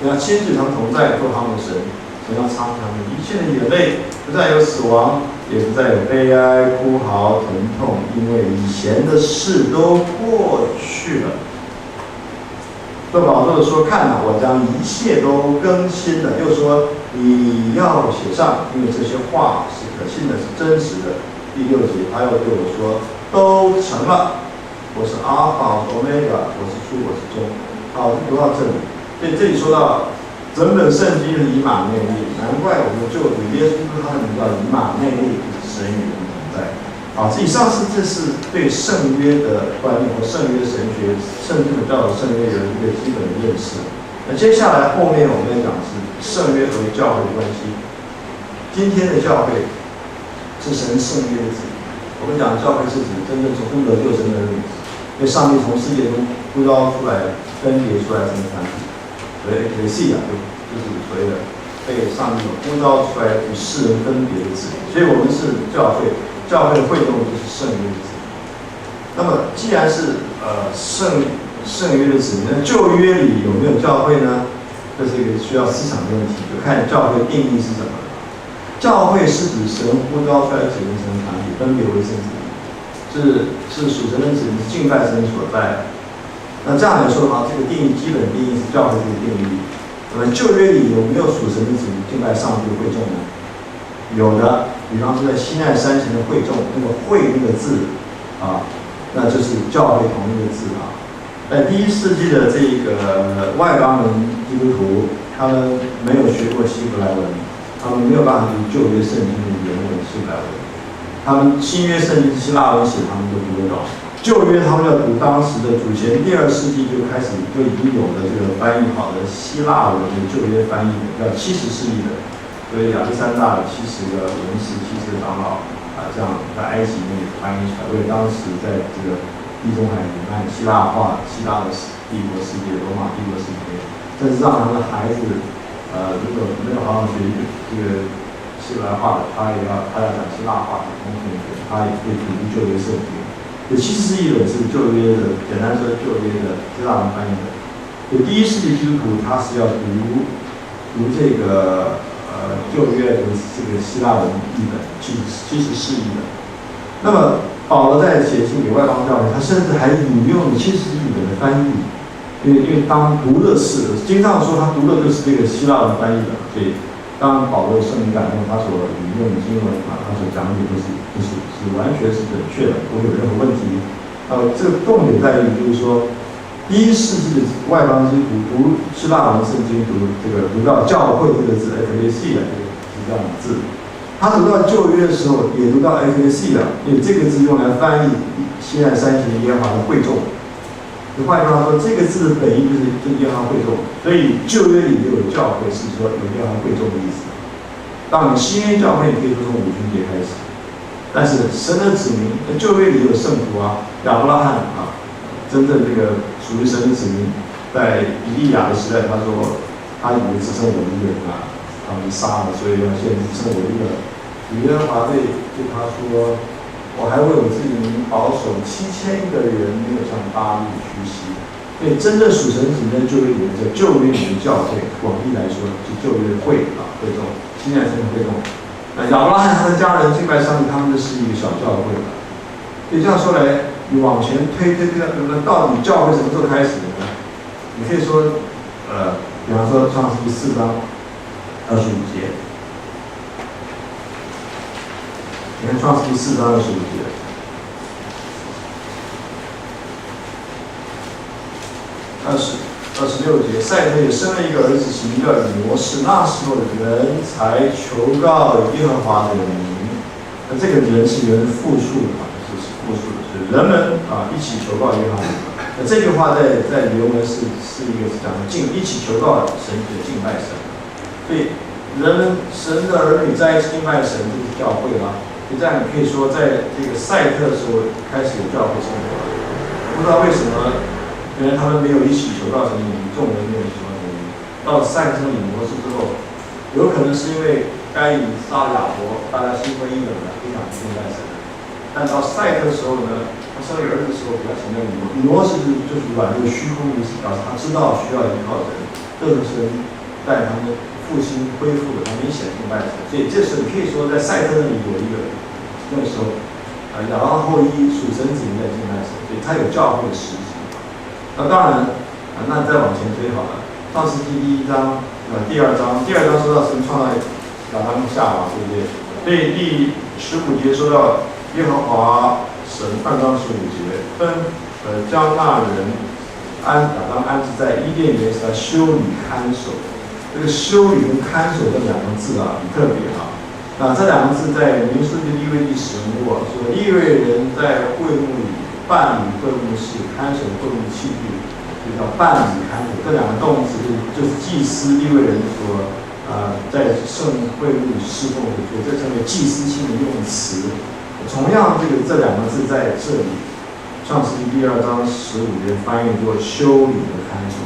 S1: 要亲自他们同在，做他们的神。神要擦他们一切的眼泪，不再有死亡，也不再有悲哀、哭嚎、疼痛，因为以前的事都过去了。做宝座的说：“看哪，我将一切都更新了。”又说：“你要写上，因为这些话是可信的，是真实的。”第6节，他又对我说：“都成了。我是阿尔法，欧米伽，我是初，我是终。”好，就读到这里。所以这里说到整本圣经的以马内利，难怪我们就主耶稣他的名叫以马内利，神与我们同在。好，以上这是对圣约的观念和圣约神学、圣经的教导圣约有一个基本的认识。那接下来后面我们要讲的是圣约和教会的关系。今天的教会是神圣约的子民。我们讲教会是指真正从中得救神的人，因为上帝从世界中呼召出来、分别出来成团体，所以eklesia就是所谓的被上帝呼召出来与世人分别的子民。所以我们是教会。教会的会众就是圣约的子民。那么，既然是圣约的子民，那旧约里有没有教会呢？这是一个需要思想的问题，就看教会定义是什么。教会是指神呼召出来子民成团体，分别为圣子民，是属神的子民，是敬拜神所在。那这样来说的话，这个定义基本定义是教会这个定义。那么旧约里有没有属神的子民敬拜上帝的会众呢？有的。比方说在西奈山前的会众，那个会那个字啊，那就是教会同一个字啊。在第1世纪的这个外邦人基督徒，他们没有学过希伯来文，他们没有办法读旧约圣经的原文希伯来文，他们新约圣经是希腊文写，他们都读得懂。旧约他们要读当时的主前第2世纪就已经有了这个翻译好的希腊文的旧约翻译的，叫70世纪的，所以亚历山大的70个文士、70个长老这样在埃及那里翻译出来，为当时在这个地中海沿岸希腊化、希腊的帝国世界、罗马帝国世界，甚至让他们的孩子，如果没有好好学这个希伯来话的，他要讲希腊话的同学，他也可以读旧约圣经。有70世纪的是旧约的，简单说旧约的希腊文翻译的。有第1世纪基督徒，他是要读这个旧约的这个希腊文译本，70世纪的。那么保罗在写信给外邦教会，他甚至还引用70世纪本的翻译，因为当读的是，经常说他读的就是这个希腊文翻译的，所以当保罗圣灵感动，他所引用的经文他所讲的是完全是准确的，不会有任何问题。这个重点在于就是说，第1世纪的外邦基督徒读希腊文圣经，读到教会这个字 ，ecclesia 是这样的字。他读到旧约的时候，也读到 ecclesia， 因为这个字用来翻译西奈山行耶和华的会众。换句话说，这个字的本意就是耶和华会众，所以旧约里也有教会，是说有耶和华会众的意思。当然，新约教会可以说从五旬节开始，但是神的子民，旧约里有圣徒亚伯拉罕真正这个属于神的子民，在以利亚的时代，他说他以为只剩我一个人他们杀了，所以要现在只剩我一个人。耶和华对他说：“我还为我自己民保守7000个人，没有向巴力屈膝。”所以真正属神子民的旧约里面，在旧约里的教会，广义来说是旧约会众，西奈山的会众。亚伯拉罕他的家人敬拜上帝，他们就是一个小教会。所以这样说来，你往前推，到底教会什么时候开始的呢？你可以说，比方说创世纪4章25节，你看创世纪4章25节。26节，赛特也生了一个儿子，名叫以挪士。那时候的人才求告耶和华的名。那这个人是人复数的，是复数的，是人们一起求告耶和华。那这句话在原文是一个讲一起求告神的敬拜神。所以人们神的儿女在一起敬拜神，就是教会啦。就这样，你可以说，在这个赛特的时候开始有教会生活。不知道为什么。原来他们没有一起求告神的名，众人没有求告神的名。到了赛特以挪士之后，有可能是因为该隐杀了亚伯，大家心灰意冷的，不想敬拜神。但到赛特的时候呢，他生了一个儿子的时候，比较强调以挪士就是软弱虚空的意思，表示他知道需要依靠神，这是神带他们复兴恢复的，他明显敬拜神。所以这时候你可以说，在赛特那里有一个那个时候亚当后裔属神子民在敬拜神，所以他有教会的实质。那当然，那再往前推好了。创世纪第1章，第2章说到神创造亚当夏娃，对不对？所以第15节说到耶和华神，2章15节将那人亚当安置在伊甸园，使他修理看守。这个修理跟看守这2个字很特别那这2个字在民数记、利未记使用过，说利未人在会幕里办理会幕事，看守会幕器具，就叫办理看守。这2个动词就是祭司利未人所在圣会幕侍奉的，所以这称为祭司性的用词。同样，这2个字在这里，创世纪第2章15节翻译作修理的看守，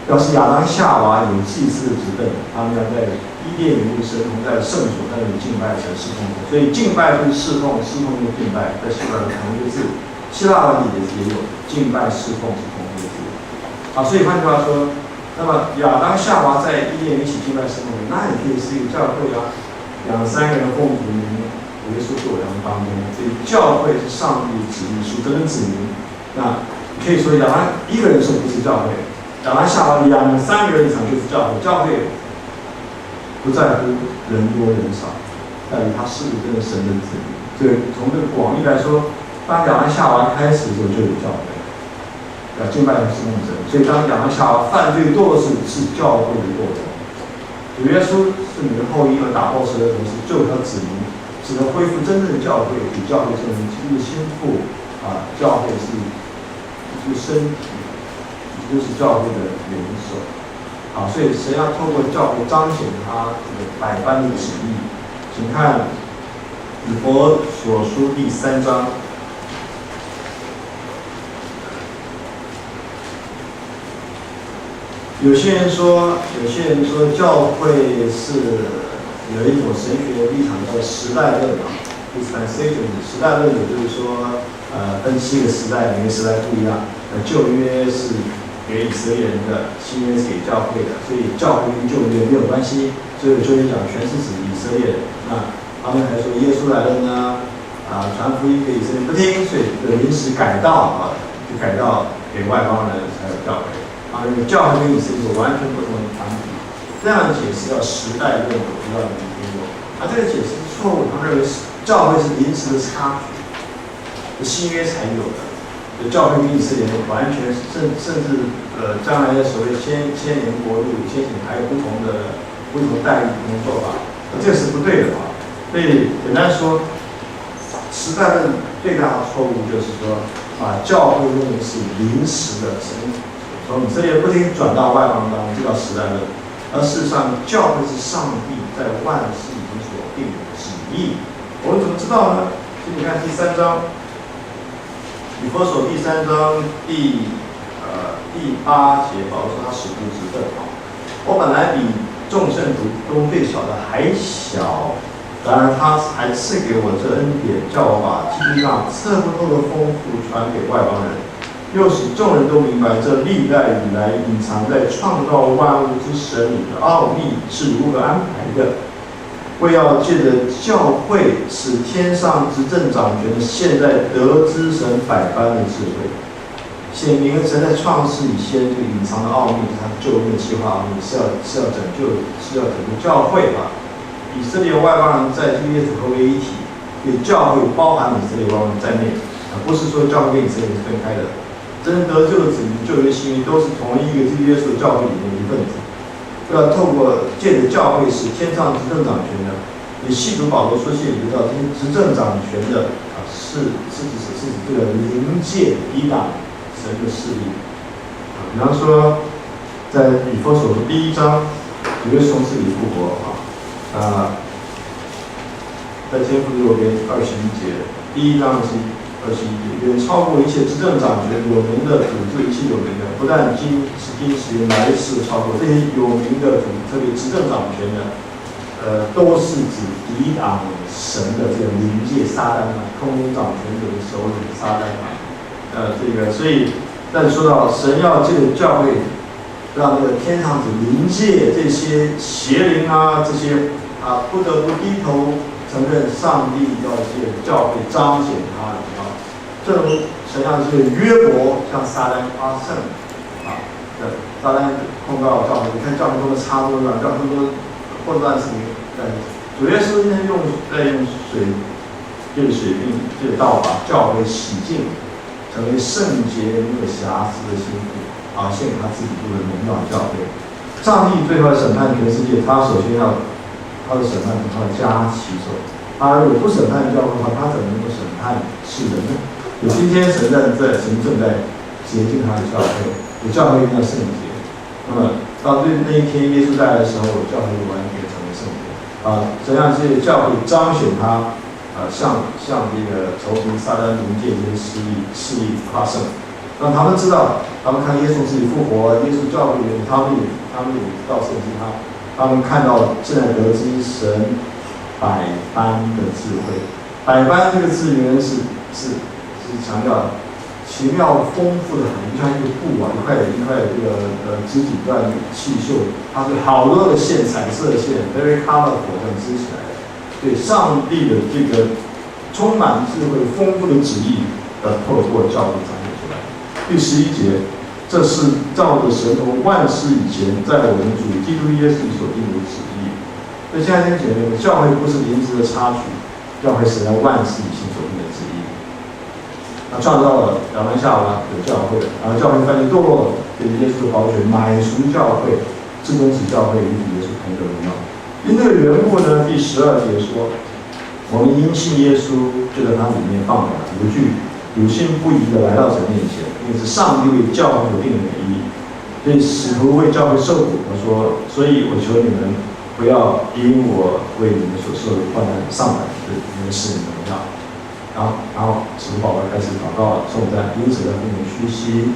S1: 表示亚当夏娃有祭司的职分，他们要在伊甸园里生活，在圣所在那里敬拜神侍奉。所以敬拜就是侍奉，侍奉就是敬拜，在希腊的同一个字。希腊文里也有敬拜侍奉是同一个字。所以换句话说，那么亚当夏娃在伊甸园一起敬拜侍奉，那也可以是一个教会2、3个人奉主名，耶稣是我们当中。所以教会是上帝的旨意，属神的子民。那可以说亚当一个人说不是教会，亚当夏娃2、3个人以上就是教会。教会不在乎人多人少，在于他是不是真的神的子民。所以从这个广义来说，当亚当夏娃开始的时候就有教会。敬拜侍奉者。所以当亚当夏娃犯罪堕落时，是教会的过程。主耶稣是你的后裔，而打破蛇的头是救他子民，使得恢复真正的教会，与教会证明基督的心腹教会是身体，也就是教会的元首。所以神要透过教会彰显他这个百般的旨意。请看以弗所书第3章。有些人说教会是有一种神学立场叫时代论，dispensation。时代论也就是说，分7个时代，每个时代不一样。旧约是给以色列人的，新约是给教会的，所以教会跟旧约没有关系。所以旧约讲全是指以色列人。那他们还说耶稣来了呢，传福音给以色列不听，所以临时改道就改道给外邦人才有教会。教会跟以色列是完全不同的团体。这样的解释叫时代论，我不知道你们听过。这个解释是错误，他们认为教会是临时的插曲，是新约才有的。教会跟以色列完全甚至将来的所谓千年国度、千禧还有不同待遇、不同做法，这个是不对的。所以简单说，时代论最大的错误就是说，把教会认为是临时的，从以色列不听转到外邦当中，这叫时代论。而事实上，教会是上帝在万事已经所定的旨意。我们怎么知道呢？请你看第3章。以弗所第3章第8节，保罗说他使徒职分。我本来比众圣徒中最小的还小，然而他还赐给我这恩典，叫我把基督上测不透的丰富传给外邦人，又使众人都明白这历代以来隐藏在创造万物之神里的奥秘是如何安排的。为要借着教会，使天上执政掌权的现在得知神百般的智慧，显明神在创世以前这个隐藏的奥秘，他救恩的计划奥秘是要拯救教会以色列外邦人在基督耶稣合为一体，所以教会包含以色列外邦人在内不是说教会跟以色列是分开的。真得救的子民、旧约新约都是同一个基督耶稣教会里面的一份子。要透过借着教会使天上执政掌权的，以信徒保罗书信里知道，这些执政掌权的是指这个灵界抵挡神的势力。比方说，在以弗所书第1章，主耶稣从死里复活在天父右边21节，第1章21节，远超过一切执政掌权有名的主治一切有名的，不但今时来世超过这些有名的主，特别执政掌权的，都是指抵挡神的这个灵界撒旦空中掌权者的首领撒旦所以，但说到神要借着教会，让这个天上子灵界这些邪灵这些不得不低头承认上帝要借教会彰显他的正如神像是约伯向撒旦发胜撒旦控告教会，你看教会中的插座教会中混乱事情，主耶稣今天在用水，借着水并借着道把教会洗净，成为圣洁没有瑕疵的心腹献他自己做的荣耀教会。上帝最后审判全世界，他首先要他的审判从他的家起手。他如果不审判教会的话，他怎么能够审判世人呢？今天神正在洁净他的教会，教会一定要圣洁。那么到那一天耶稣再来的时候，教会完全成为圣洁。怎样借教会彰显他向这个仇敌撒旦灵界这些势力发胜，让他们知道，他们看耶稣自己复活，耶稣教会他们也到圣经他们看到现在得知神百般的智慧。百般这个字原是强调奇妙丰富的很，就像一个布一块这个织锦缎刺绣，它是好多的线，彩色线 ，very colorful， 这样织起来的。对上帝的这个充满智慧、丰富的旨意，透过教会彰显出来。第11节，这是照着神从万事以前，在我们主基督耶稣所定的旨意。所以现在姐妹们，教会不是临时的插曲，教会是在万事以前所定的旨意。他创造了亚当夏娃的教会，然后教会犯罪堕落了，对耶稣的宝血买赎教会，至终使教会与耶稣同得荣耀。因这个缘故呢，第12节说，我们因信耶稣，就在他里面放胆无惧，有信不疑的来到神面前，因为是上帝为教会定的美意。所以使徒为教会受苦，他说，所以我求你们不要因我为你们所受的患难上胆，你们是你们荣耀。然后使徒保罗开始祷告了，颂赞，因此呢，不能虚心。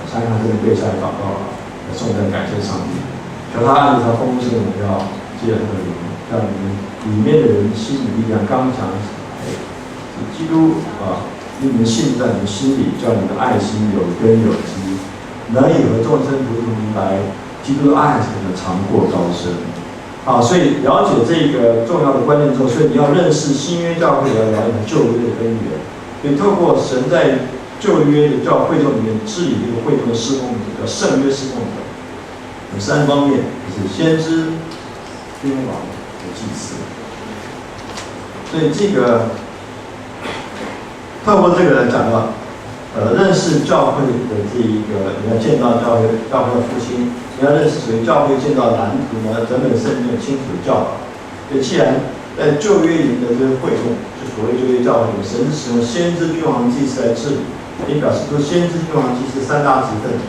S1: 相信他真的跪下来祷告了，颂赞感谢上帝，求他按着他丰盛的荣耀，借着他的灵，让你们里面的人心里力量刚强起来。基督因你们信在你们心里，叫你们的爱心有根有基，能以和众生如同明白基督的爱是能长过高深。所以了解这个重要的观念之后，所以你要认识新约教会，要了解旧约的根源。所以透过神在旧约的教会众里面治理这个会众的事奉者，叫圣约事奉者，有3方面，就是先知、君王和祭司。所以这个透过这个来讲到，认识教会的这一个，你要建造教会的复兴。你要认识属于教会建造蓝图呢，整本圣经有清楚的教导。所以既然在旧约里的这个会众，就所谓旧约教会，神是使用先知、君王、祭司来治理，也表示说先知、君王、祭司3大职分，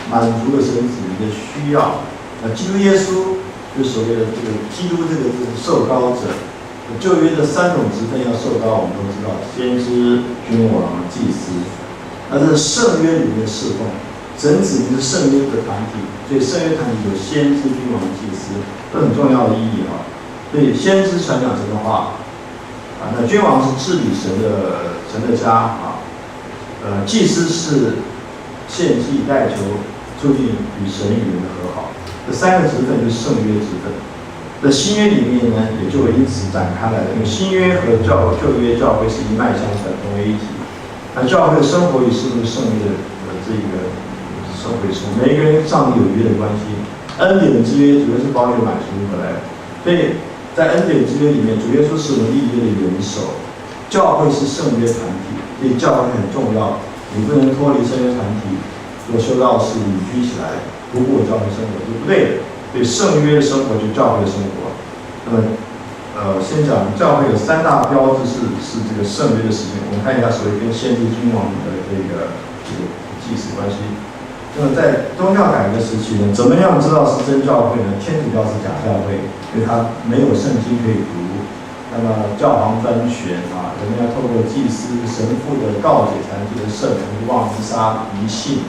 S1: 满足了神子民的需要。基督耶稣就所谓的这个基督这个受膏者，旧约的3种职分要受膏，我们都知道，先知、君王、祭司。那这是圣约里面的侍奉。神子民是圣约的团体，所以圣约团体有先知、君王、祭司，都很重要的意义啊。所以先知传讲神的话，那君王是治理神的家啊，祭司是献祭代求，促进与神与人的和好。这3个职分就是圣约职分。在新约里面呢，也就因此展开来了，因为新约和旧约教会是一脉相承，同为一体。那教会的生活与事奉圣约的这个。生活与事奉，每一个人上帝有约的关系，恩典之约主要是宝血买赎回来的，所以在恩典之约里面，主耶稣是我们立约的元首，教会是圣约团体，所以教会很重要，你不能脱离圣约团体，做修道士隐居起来，不过教会生活是不对的。所以圣约的生活就是教会的生活。那么，先讲教会有3大标志是这个圣约的实行。我们看一下所谓跟先知、君王的这个祭祀关系。那么在宗教改革时期呢，怎么样知道是真教会呢？天主教是假教会，因为它没有圣经可以读。那么教皇专权人们要透过祭司、神父的告解才能觉得圣，望弥撒、迷信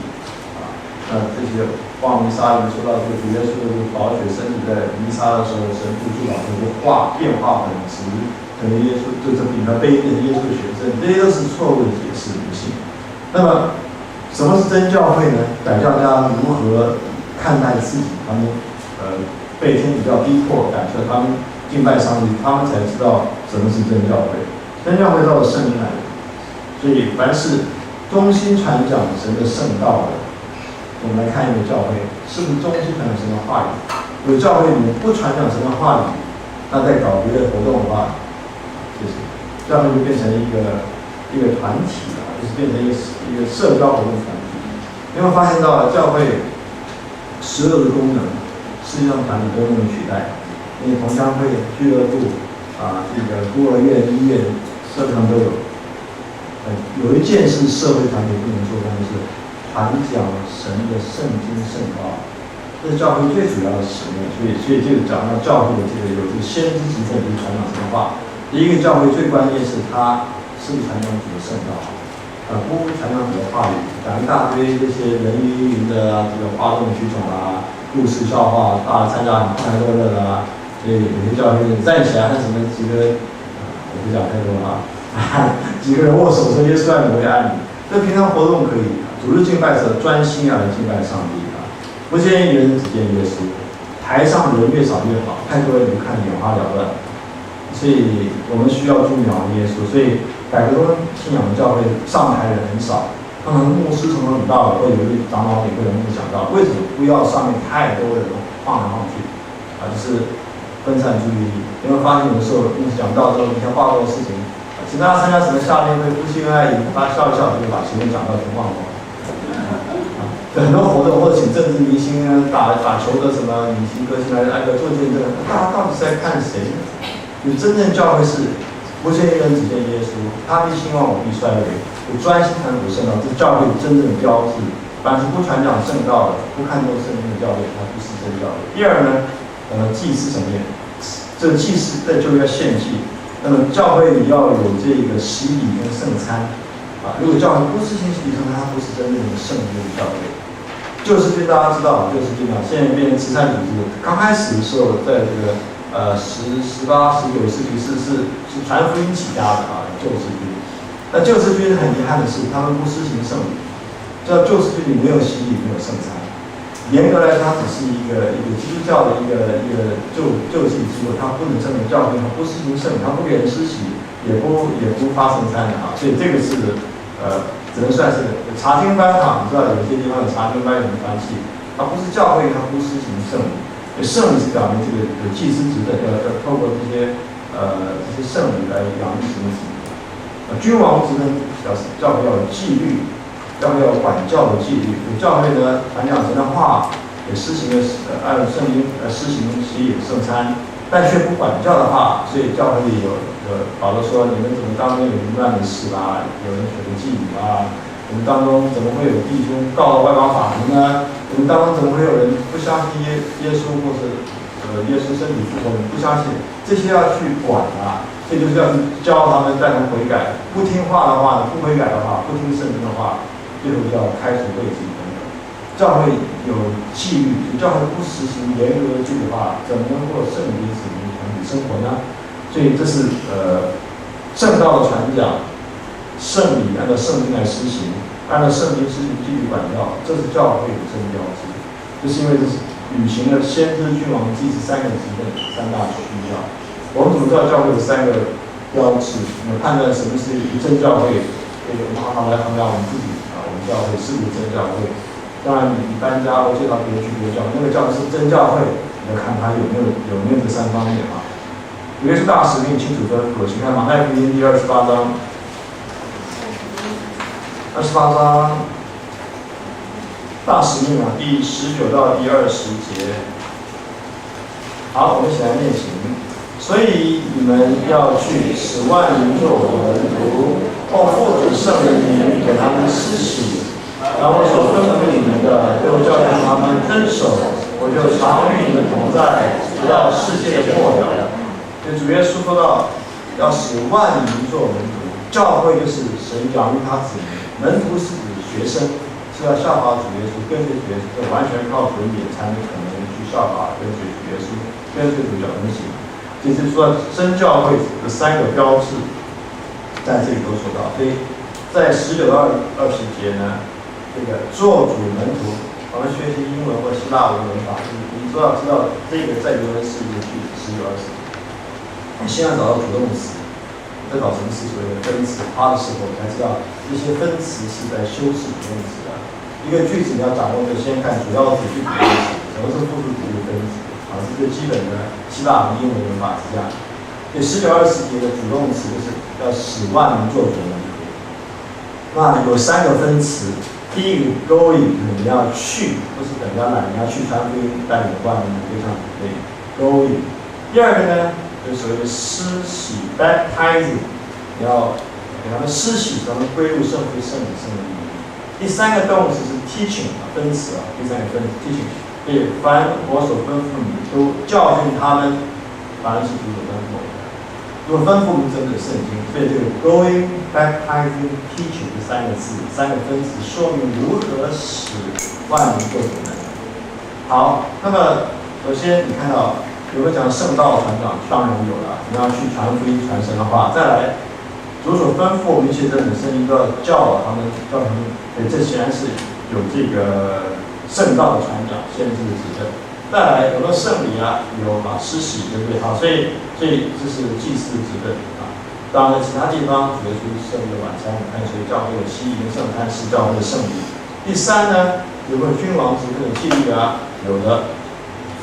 S1: 这些望弥撒，我们说到这个主耶稣的宝血身体在弥撒的时候，神父主导这个变化本质，可能耶稣就这比他杯变成耶稣的血身，这些都是错误的解释迷信。那么什么是真教会呢？改教家如何看待自己？他们被天主教逼迫改教，他们敬拜上帝，他们才知道什么是真教会。真教会照着圣经来的，所以凡是忠心传讲神的圣道的，我们来看一个教会是不是忠心传讲神的话语。有教会里面不传讲神的话语，那在搞别的活动的话，就是教会就变成一个团体了。就是变成一个社交活动团体。你会发现到教会12个功能，实际上团体都能取代。因为同乡会、俱乐部这个孤儿院、医院、社团都有。有一件事社会团体不能做，但是传讲神的圣经圣道，这是教会最主要的使命。所以就讲到教会的这个有这个先知职分，就是传讲神的话。第一个教会最关键是它是不是传讲主的圣道。不传讲主的话语，讲一大堆这些人云亦云的这个哗众取宠故事笑话，大家参加很快乐乐所以有些教会站起来和什么几个我不讲太多几个人握手说耶稣爱你，我也爱你。这平常活动可以，主日敬拜者专心来敬拜上帝不见一人只见耶稣。台上人越少越好，太多人你看眼花缭乱。所以我们需要注描耶稣。所以改革宗信仰的教会上台人很少，可能牧师从头很大，或有一位长老领会人会讲到，为什么不要上面太多人晃来晃去就是分散注意力。因为发现有的时候牧师讲到之后，你想报告的事情，请大家参加什么夏令会？夫妻恩爱营，大家笑一笑就把前面讲到全忘光。很多活动或者请政治明星打球的什么明星歌星来做见证，大家到底是在看谁呢？你真正教会是不见一人只见耶稣，他必兴旺，我必衰微。我专心传福圣道，这教会真正的标志。凡是不传讲圣道的，不看重圣经的教会，它不是真教会。第二呢，祭司层面，这个祭司在就要献祭。那么教会里要有这个洗礼跟圣餐啊。如果教会不实行洗礼圣餐，它不是真正的圣经的教会。旧世纪大家知道，旧世纪现在变成慈善组织。刚开始的时候，在这个18、19世纪是传福音起家的啊，旧世纪。那旧世纪很遗憾的是，他们不施行圣礼。这旧世纪里没有洗礼，没有圣餐。严格来说，它只是一个基督教的一个救济机构，它不能证明教会，它不施行圣礼，它不给人施洗，也不发圣餐的啊。所以这个是只能算是查经班哈，你知道有些地方有查经班有团契，它不是教会，它不施行圣礼。圣礼是表明这个有祭司职的，要透过这些圣礼来养育神的子民。君王职呢，表示教会要有纪律。教会要有管教的纪律，教会呢传讲神的话，也施行了按圣经施行洗礼圣餐，但却不管教的话，所以教会里有保罗说，你们怎么当中有淫乱的事啦，有人选择妓女啊，我们当中怎么会有弟兄告到外邦法庭呢？我们当中怎么会有人不相信耶稣或是耶稣身体复活，不相信，这些要去管啊，这就是要去教他们，带他们悔改，不听话的话，不悔改的话，不听圣经的话。最后要开除会籍等等，教会有纪律，教会不实行严格的纪律的话，怎么能够圣洁子民团体生活呢？所以这是正道的传讲，圣礼按照圣经来施行，按照圣经施行纪律管教，这是教会的真标志。就是因为这是履行了先知、君王、祭司三个职分三大需要。我们怎么知道教会的三个标志？我们判断什么是一真教会？我们好好来衡量我们自己。教会是不是真教会？当然，你搬家或介绍别人去别教，那个教会是真教会，你要看他有没有这三方面啊。耶稣大使命清楚吩咐，请看马太福音第28章，28章大使命啊，第19到第20节。好，我们一起来念行。所以你们要去，使万民作我的门徒，奉父子圣灵名给他们施洗，然后所吩咐你们的，都教导他们遵守。我就常与你们同在，直到世界的末了。就主耶稣说到，要使万民做门徒，教会就是神养育他子民，门徒是指学生，是要效法主耶稣，跟随主耶稣，这完全靠主也才能可能去效法跟随主耶稣，跟随主脚跟行。也就是说，真教会的三个标志，在这里都说到。所以，在19到20节呢，这个做主门徒，我们学习英文或希腊文法，你都要知道这个在原文是一个句子19、20节。你先要找到主动词，再找什么是所谓的分词，participle，才知道这些分词是在修饰主动词的。一个句子你要掌握，就先看主要子句主动词，什么是复数主谓分词。是最基本的希腊和英文文法是这样。所以19、20节的主动词就是要使万民做主门徒。那有三个分词，第一个 going， 你要去，不是等人家来，你要去传福音，带领万民归向主内 going。第二个呢，就是所谓的施洗 baptizing， 你要给他们施洗，让他们归入圣父、圣子、圣灵。第三个动词是 teaching 分词啊，第三个分词 teaching。所以，凡我所吩咐你，都教训他们，凡是主所吩咐我的。如果吩咐你真的圣经，所以这个 going, baptizing, teaching 这三个字、三个分词，说明如何使万民做主门。好，那么首先你看到有没有讲圣道传讲？当然有了，你要去传福音、传神的话。再来，主所吩咐我们一切真理圣经都要教导他们，这显然是有这个。圣道的传讲，先知的职分。再来有没有圣礼啊？有啊，施洗对不对？好，所以这是祭司的职分啊。当然，其他地方主耶稣圣礼的晚餐，我们看所以教会有洗礼跟圣餐是教会的圣礼。第三呢，有没有君王职分的纪律啊？有的。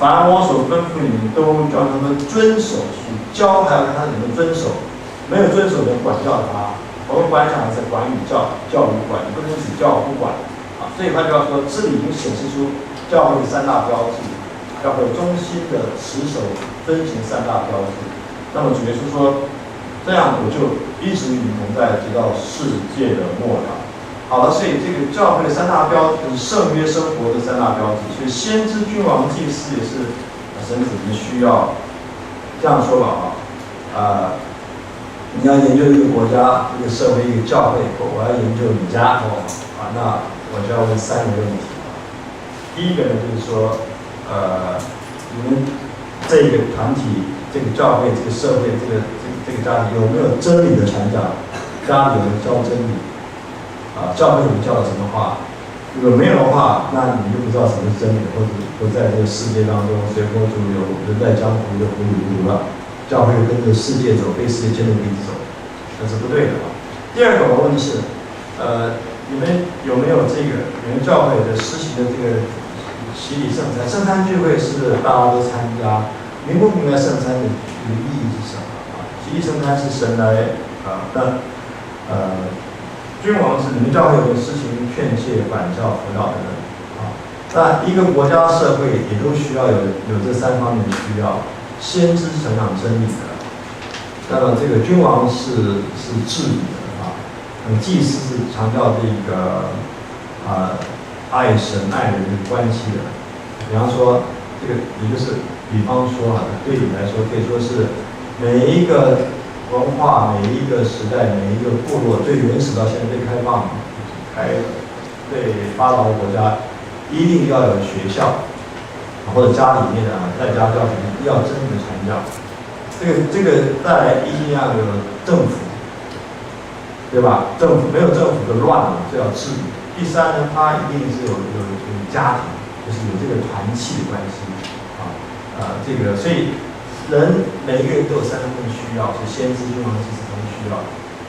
S1: 凡我所吩咐你们，都叫他们遵守，去教还要让他们遵守。没有遵守的管教他。我们管讲的是管与教，教与管，不能只教不管啊。所以换句话说，这里已经显示出教会的三大标志，教会中心的持守遵行三大标志。那么主耶稣说，这样我就一直与你同在，直到世界的末了。好了，所以这个教会的三大标志是圣约生活的三大标志，所以先知、君王、祭司也是神子民需要这样说吧你要研究一个国家、一个社会、一个教会，我要研究你家那我就要问三个问题。第一个呢，就是说你们这个团体、这个教会、这个社会、这个家庭有没有真理的传讲？家里有没有教真理？教会里面教了什么话？如果没有的话，那你就不知道什么是真理，或者不在这个世界当中随波逐流，人在江湖就糊里糊涂了。教会跟着世界走，被世界牵着鼻子走，那是不对的。第二个我问的是，你们有没有你们教会的实行的这个洗礼圣餐？圣餐聚会是大家都参加，明不明白圣餐的意义是什么？洗礼圣餐是神来君王是你们教会有实行劝诫、管教、辅导的人那一个国家社会也都需要有这三方面的需要。先知成长真理的，那么这个君王是治理的祭司是强调这个爱神爱人的关系的。比方说这个也就是比方说对你来说可以说是每一个文化、每一个时代、每一个部落最原始到现在最开放、最发达的国家，一定要有学校，或者家里面在家教学要真理的传教。这个带来一定要有政府，对吧？没有政府就乱了，就要治理。第三呢，它一定是有家庭，就是有这个团契的关系所以。每一个人都有三份需要，是先知、君王、祭司都需要。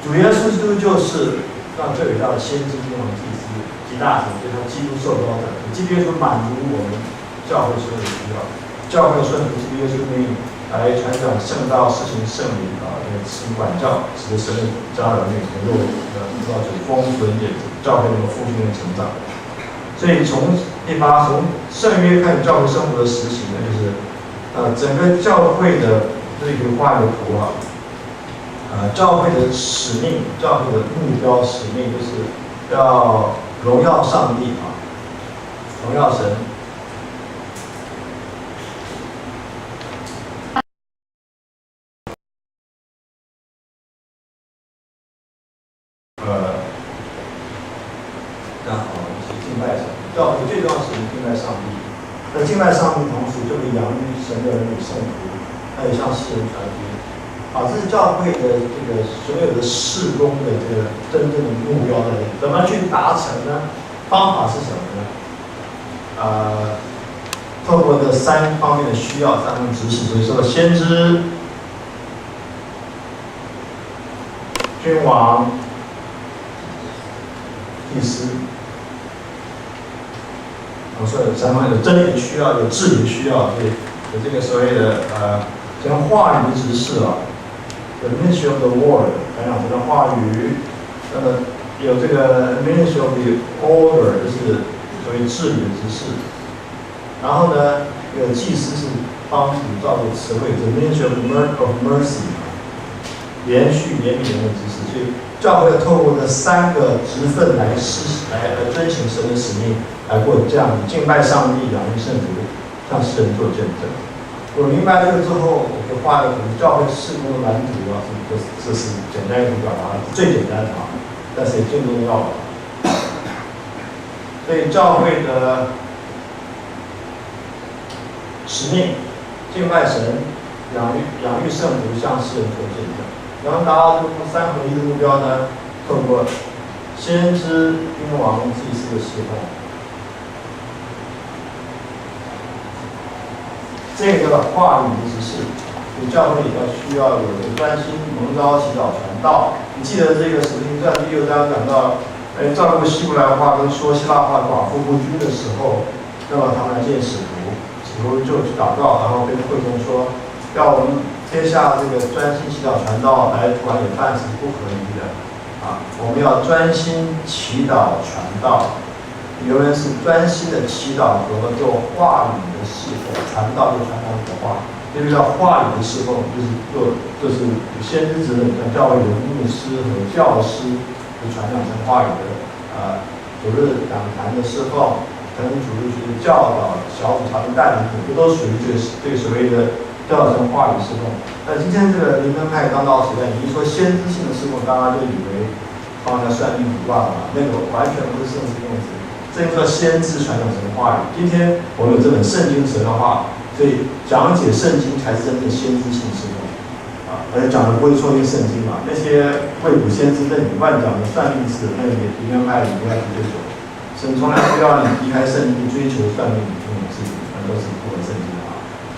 S1: 主耶稣基督就是让最伟大的先知、君王、祭司及大臣，对他基督受膏者。基督耶稣满足我们教会所有的需要，教会顺服基督耶稣命来传讲圣道、施行圣灵施行管教，使得神的家人能够依照主丰存也教会能够复兴和成长。所以从圣约看教会生活的实行呢，就是。整个教会的这个画一个图教会的使命、教会的目标使命就是要荣耀上帝荣耀神。然后是敬拜神，教会最重要的是敬拜上帝。在敬拜上帝的同时，就会养育神的儿女圣徒，还有向世人传福音。这是教会的这个所有的事工的这个真正的目标在哪里？怎么去达成呢？方法是什么呢？透过这三方面的需要，三方面指示，所以说先知、君王、祭司。我说有三方面：有真理的需要，有治理的需要，有这个所谓的像话语的指示有 ministry of the word， 讲这个话语，有这个 ministry of the order， 就是所谓治理的指示。然后呢，有祭司是帮助照顾词汇，这 ministry of mercy， 连续怜悯人的指示。所以教会透过这三个职分来遵行神的使命。来过这样敬拜上帝、养育圣徒，向世人做见证。我明白这个之后，我就画了教会事工的蓝图这是简单一种表达，最简单的但是也最重要的。所以教会的使命：敬拜神、养育圣徒，向世人做见证。然后达到这三合一的目标呢，透过先知、君王、祭司的侍奉。这个叫做话语的指示，教会需要有人专心蒙召、祈祷、传道。你记得这个《使徒行传》第6章讲到，照顾希伯来话跟说希腊话寡妇不均的时候，那么他们来见使徒，使徒就去祷告，然后跟会众说，要我们天下这个专心祈祷传道来管理办是不合宜的我们要专心祈祷传道，有人是专心的祈祷和做话语的侍奉，传道就传道的话，这个叫话语的侍奉，就是先知职任，像教会的牧师和教师，就传讲成话语的主日讲坛的侍奉，可能主日学的教导、小组长的带领，这都属于这个所谓的教导成话语侍奉。那今天这个灵恩派当道时代，你一说先知性的侍奉，大家就以为帮人家算命卜卦了，那个完全不是圣经用词。这叫先知传讲神话语。今天我们有这本圣经神的话，所以讲解圣经才是真正先知性侍奉而且讲的不会错念圣经嘛。那些未卜先知在你乱讲的算命式，那个灵恩派里不要追求。神从来不要你离开圣经追求算命这种事情，那都是不合圣经的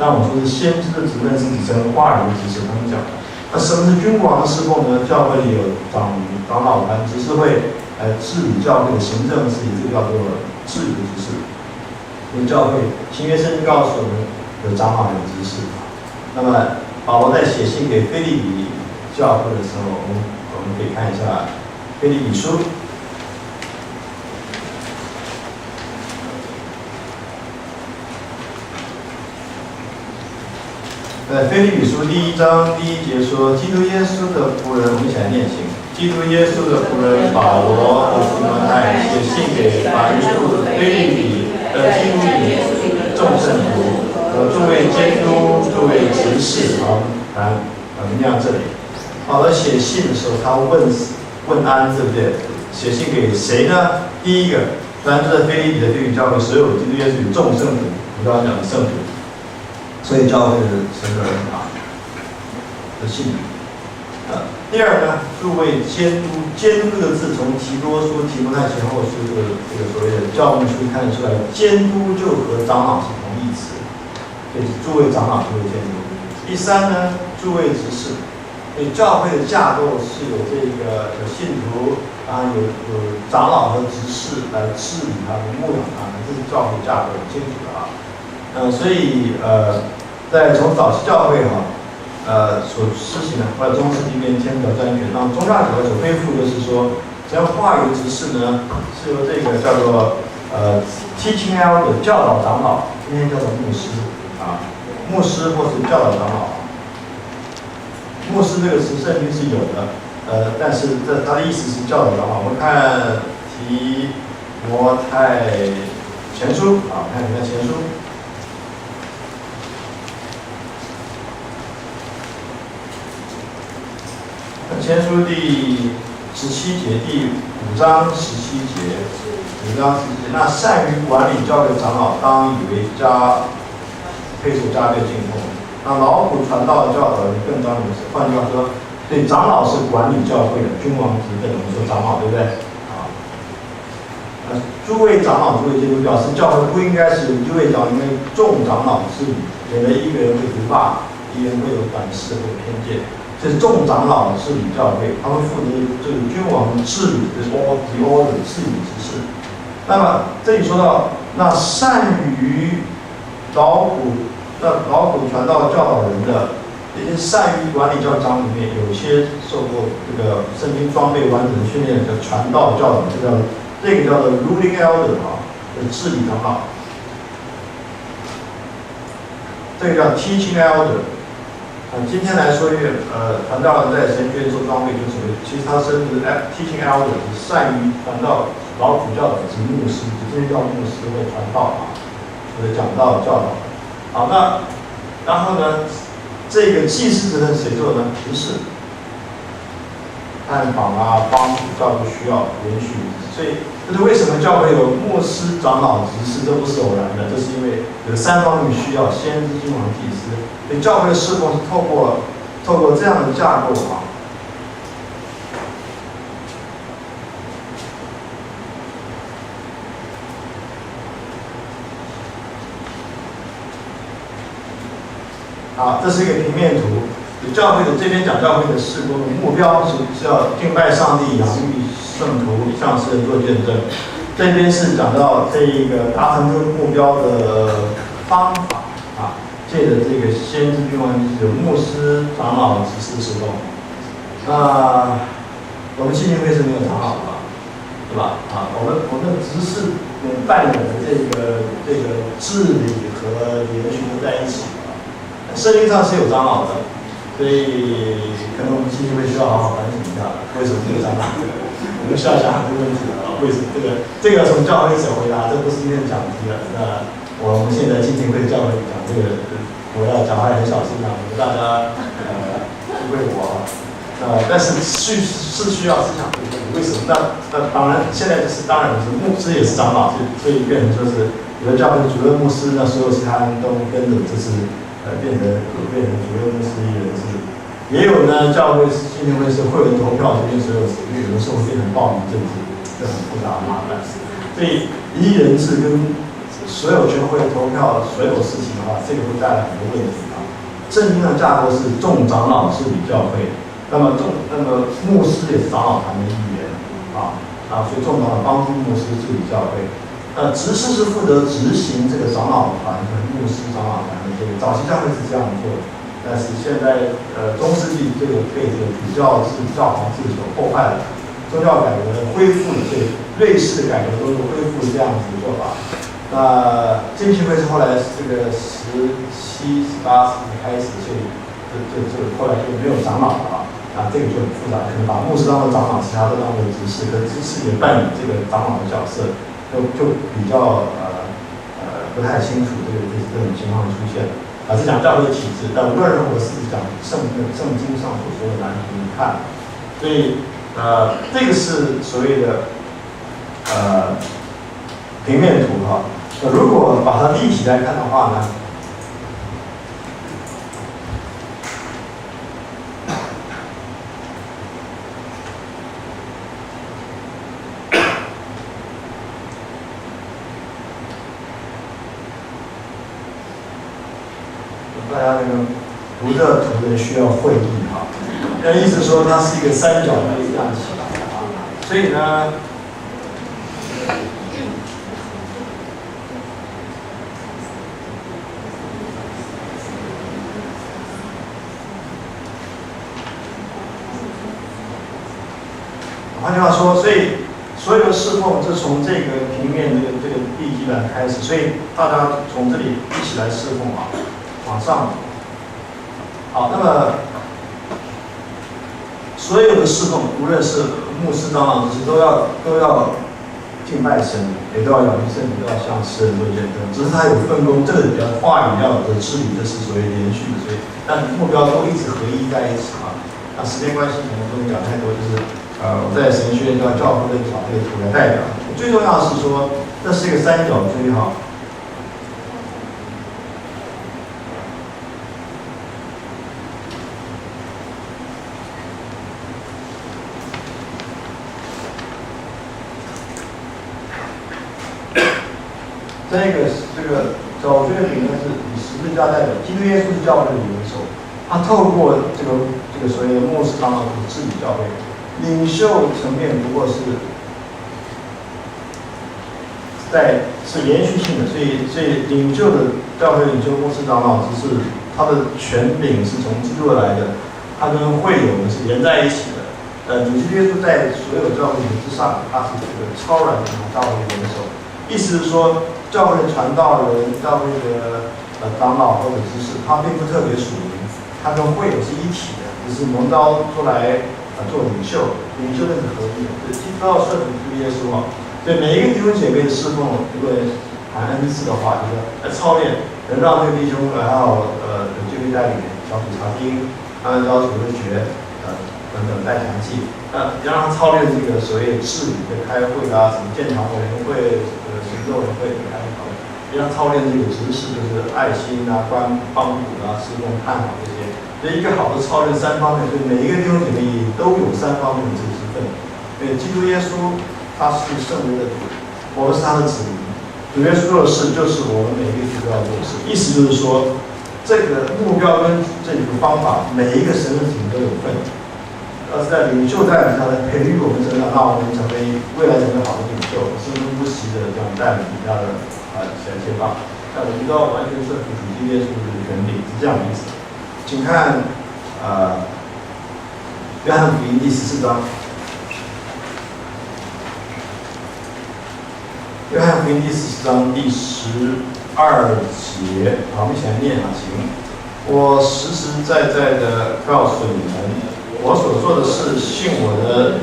S1: 但我说是先知的职任是指成话语的指示，他们讲的。那什么是君王的侍奉呢？教会里有长老团、执事会治理教会的行政事宜，这个叫做治理的执事。因为教会新约圣经告诉我们有长老有执事。那么保罗在写信给腓立比教会的时候，我们可以看一下腓立比书。在腓立比书第1章第1节说，基督耶稣的仆人，我们一起来念经。基督耶稣的仆人保罗和提摩太写信给凡住腓立比的基督里众圣徒和诸位监督、诸位执事。好，我们念到这里。保罗写信的时候，他问安，对不对？写信给谁呢？第一个，凡住在腓立比的腓立比教会所有基督耶稣与众圣徒，我们刚刚讲的圣徒。所以教会的神的人的信仰。第二呢，诸位监督，监督这个字从提多书、提摩太前后书这个所谓的教牧书看得出来，监督就和长老是同义词，所以诸位长老、诸位监督。第三呢，诸位执事，所以教会的架构是有这个有信徒，当然有长老和执事来治理他们、牧养他们，这是教会架构很清楚的所以在从早期教会所施行的，或者中世纪边天主教专权，那宗教教会所背负就是说，只要话语的执事呢，是由这个叫做teaching elder 教导长老，今天叫做牧师牧师或是教导长老。牧师这个词圣经是有的，但是它的意思是教导长老。我们看提摩太前书看提摩太前书。前书第17节，第5章17节，5章17节。那善于管理教会的长老，当以为配受加倍敬奉。那劳苦传道的教导人更当如此。换句话说，对长老是管理教会的君王职分，我们说长老对不对？诸位长老、诸位监督表示，教会不应该是由一位长老，因为众长老治理，免得一个人会独霸，一个人会有短视或偏见。这是众长老治理教会，他们负责这个君王治理的 order 治理之事。那么这里说到，那善于劳苦传道教导人的，这些善于管理教长里面，有些受过这个圣经装备完整的训练的传道教导，这个叫做 ruling elder 治理长老，这个叫 teaching elder。今天来说，传道人在神学院受装备，就是其实他是 teaching elder， 是善于传道、劳苦教导的牧师，今天叫牧师或传道或者讲道教导。好，然后呢，这个祭司职任谁做呢？执事、探访帮助教会需要允许。所以这是为什么教会有牧师、长老、执事，这不是偶然的，这是因为有3方面需要：先知、君王、祭司。所以教会的事奉是透过这样的架构这是一个平面图。教会的这边讲教会的事工的目标是要敬拜上帝、养育圣徒、向世人做见证。这边是讲到这一个达成这个目标的方法借着这个先知并万有牧师、长老、执事侍奉。那我们信心会是没有长老的吧，对吧？我们执事扮演的这个治理和连续都在一起。圣经上是有长老的，所以可能我们信心会需要好好反省一下，为什么没有长老？我们需要想这个问题了。为什么这个从教会怎回答？这不是今天的讲题了。那我们现在信心会教会讲这个。我要讲话很小心啊，大家误会我但是是需要思想对不对？为什么？那当然，现在当然是牧师也是长老，所以变成说是有的教会主任牧师，那所有其他人都跟着，这是变成主任牧师一人制。也有呢，教会信心会是会员投票决定所有事，因为有的时候会变成暴民政治，这很复杂麻烦。所以一人制跟所有全会投票所有事情的话，这个会带来很多问题啊。圣经的架构是众长老治理教会，那么牧师也是长老团的一员所以众长老帮助牧师治理教会。执事是负责执行这个长老团和牧师长老团的这个，早期教会是这样做的，但是现在中世纪这个被这个主教制、教皇制所破坏了，宗教改革恢复了瑞士的改革都是恢复这样子的做法。那浸信会是后来这个17、18世纪开始，所以后来就没有长老了这个就很复杂，可能把牧师当做长老，其他都当做执事，可执事也扮演这个长老的角色，就比较不太清楚这种情况出现。是讲教会体制，但无论如何是讲圣经上所说的难题你看，所以这个是所谓的平面图如果把它立体来看的话呢，大家读这图的需要会意那意思说它是一个三角形这样起来所以呢。换句话说，所以所有的侍奉是从这个平面这个地基板开始，所以大家从这里一起来侍奉往上。好，那么所有的侍奉，无论是牧师、长老、执事，都要敬拜神，也都要仰视圣灵，都要向世人做见证。只是它有分工，这个比较话语要有的治理，这是所谓连续的，所以但目标都一直合一在一起那时间关系，可能不能讲太多，就是。我在神学院教父的把这个图来代表。最重要的是说，这是一个三角锥这个角锥的饼呢，是以十字架代表基督耶稣是教会的元首，他透过这个所谓的牧师长老治理教会。领袖层面不过是延续性的，所以领袖的教会领袖、牧师长老只是他的权柄是从基督而来的，他跟会友们是连在一起的。主基督耶稣在所有教会之上，他是这个超然的教会元首。意思是说，教会的传道人、教会的长老或者执事，他并不特别属灵，他跟会友是一体的，只是蒙召出来。做领袖那是合一的，基督要顺服基督耶稣所以每一个弟兄姐妹的侍奉，如果谈恩赐的话，就是操练，能让这个弟兄还有有机会带领小组查经，按照主日学等等带团契，让他操练这个所谓治理的开会什么建堂委员会、行政委员会开会，让他操练这个执事，就是爱心帮助侍奉、探讨这些。所以一个好的操练三方面，所以每一个弟兄姐妹都有三方面的这个职分。所以基督耶稣他是圣约的主，我们是他的子民。主耶稣做的事就是我们每一个基督要做的事。意思就是说，这个目标跟这个方法，每一个神的子民都有份。是在领袖带领下来培育我们成长，让我们未来成为好的领袖，生生不息的这样带领底下的前吧。我们知道完全顺服主基耶稣的权柄，是这样的意思。请看约翰福音第14章。约翰福音第14章第12节，好，我们一起来念啊，请。我实实在在的告诉你们，我所做的事，信我的，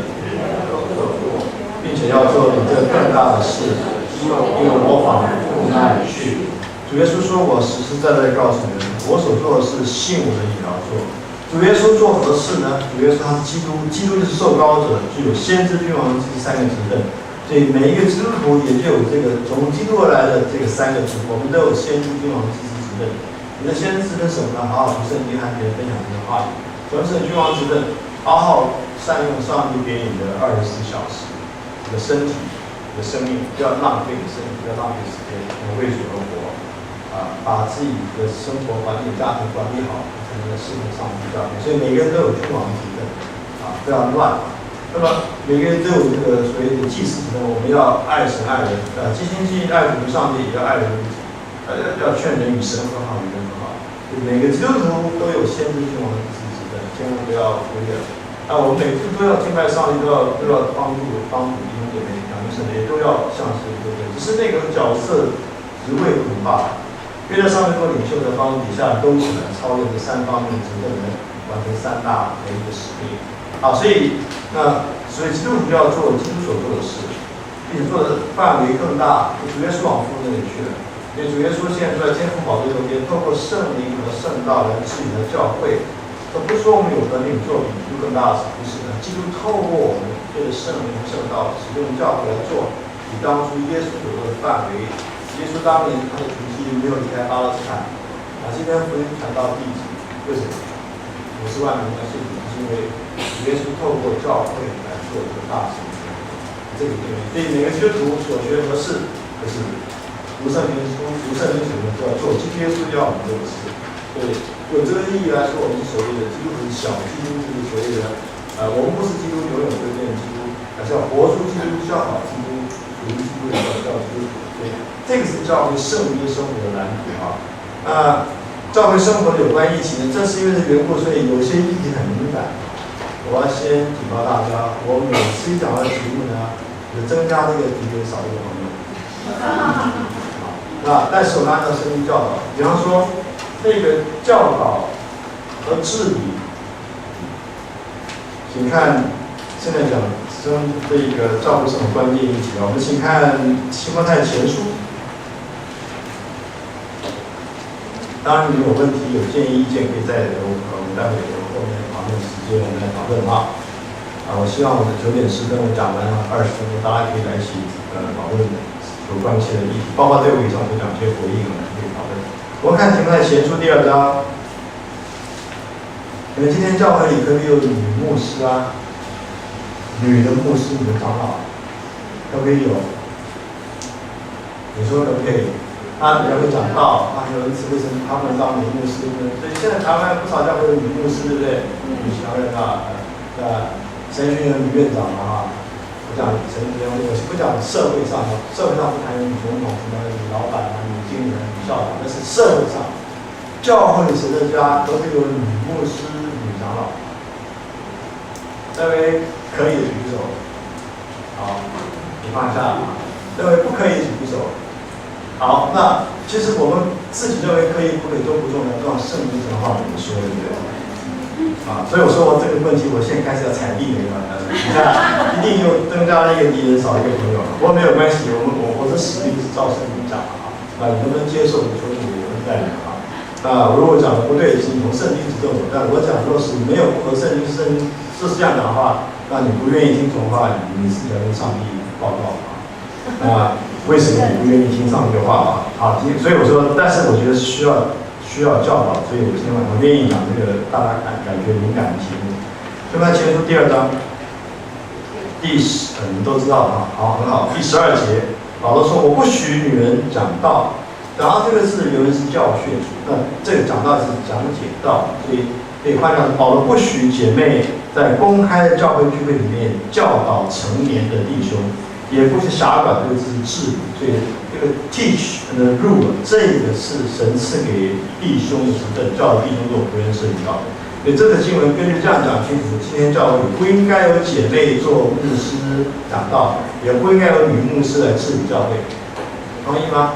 S1: 并且要做比这更大的事，因为我往父那里去。主耶稣说：“我实实在在告诉你们，我所做的事，信我的也要做。”主耶稣做何事呢？主耶稣他是基督，基督就是受膏者，具有先知、君王这三个职分。所以每一个基督徒也就有这个从基督而来的这个三个职，我们都有先知、君王、祭司职分。你的先知职分什么呢？好好读圣经，和别人分享这个话语。什么是君王职分？好好善用上帝给你的24小时，你的身体、你的生命，不要浪费你的身体，不要浪费时间，为主而活。把自己的生活环境、家庭管理好，才能适合上帝教会。所以每个人都有君王职分，不要乱。那么每个人都有这个所谓的祭司职分，我们要爱神爱人，尽心尽意爱主如上帝，也要爱人如己。要劝人与神和好，与人和好。每个基督徒都有先知君王的祭司职分，千万不要忽略。我们每次都要敬拜上帝，都要帮助弟兄姐妹、两个神的，也都要向神对不对？只是那个角色职位不同罢了。因为在上面做领袖的帮助底下，都只能超越这3方面的职分，能完成3大唯一的使命。所以基督徒要做基督所做的事，并且做的范围更大。主耶稣往父那里去了，因为主耶稣现在坐在天父宝座中间，透过圣灵和圣道来治理的教会。不是说我们有能力做比基督更大的事，不是的。基督透过我们对着圣灵和圣道，使用教会来做比当初耶稣所做的范围。耶稣当年他的足迹没有离开巴勒斯坦，今天福音传到地极，为什么？50万人的信主，是因为耶稣透过教会来做这个大事情。这个原因，所以每个基督徒所学何事，就是读圣经书、读圣经什么都要做，基督耶稣要我们做的事。所以有这个意义来说，我们所谓的基督徒小基督，就是所谓的我们不是基督永远会变基督，而是要活出基督，效法基督，属于基督的叫基督徒。对，这个是教会圣约生活的蓝图教会生活的有关议题呢，正是因为这缘故，所以有些议题很敏感。我要先警告大家，我每次讲到的题目呢，有增加这个题目，少一个朋友。但是我们按照圣经教导，比方说那个教导和治理，请看现在讲这个教会是很关键议题我们请看提摩太前书。当然，你有问题、有建议、意见，可以在我们待会后面讨论时间我们来讨论我希望我的9点10分我讲完20分钟，大家可以来一起讨论有关一些的议题，包括对我以上所讲一些回应，我们可以讨论。我们看提摩太前书第2章，你们今天教会里可不可以有女牧师女的牧师、女的长老，可不可以有？你说可不可以？他比较会讲道，他很有恩赐，为什么他们当女牧师呢？所以现在台湾不少教会有女牧师，对不对？女强人神学院女院长我讲神学院，我不讲社会上社会上不谈女总统、什么女老板女经理人、女校长，那是社会上。教会神的家都会有女牧师、女长老。认为可以的举手。好，你放下。认为不可以举手。好，那其实我们自己认为可以不可以都不重要，重要圣经神话怎么说，对不对？所以我说我这个问题，我现在开始要踩地雷了。你看，一定又增加了一个敌人，少一个朋友。不过没有关系，我的使命是照圣经讲你能不能接受？你说我们在如果讲的不对，是从圣经指正我。但我讲若是没有不合圣经是这样讲的话，那你不愿意听从的话，你是要跟上帝报告为什么你不愿意听上帝的话所以我说，但是我觉得需要教导，所以我今晚我愿意讲这个大家感觉敏感的题目。就看前书第2章你们都知道好，很好。第12节，保罗说：“我不许女人讲道。”然后这个字原文是教训，这个讲道是讲解道，所以可以换成保罗不许姐妹在公开的教会聚会里面教导成年的弟兄。也不是辖管这个字是治理，所以这个 teach 的 rule 这个是神赐给弟兄的职分，叫弟兄做仆人设立教会。所以这个经文根据这样讲清楚，今天教会不应该有姐妹做牧师讲道，也不应该有女牧师来治理教会，同意吗？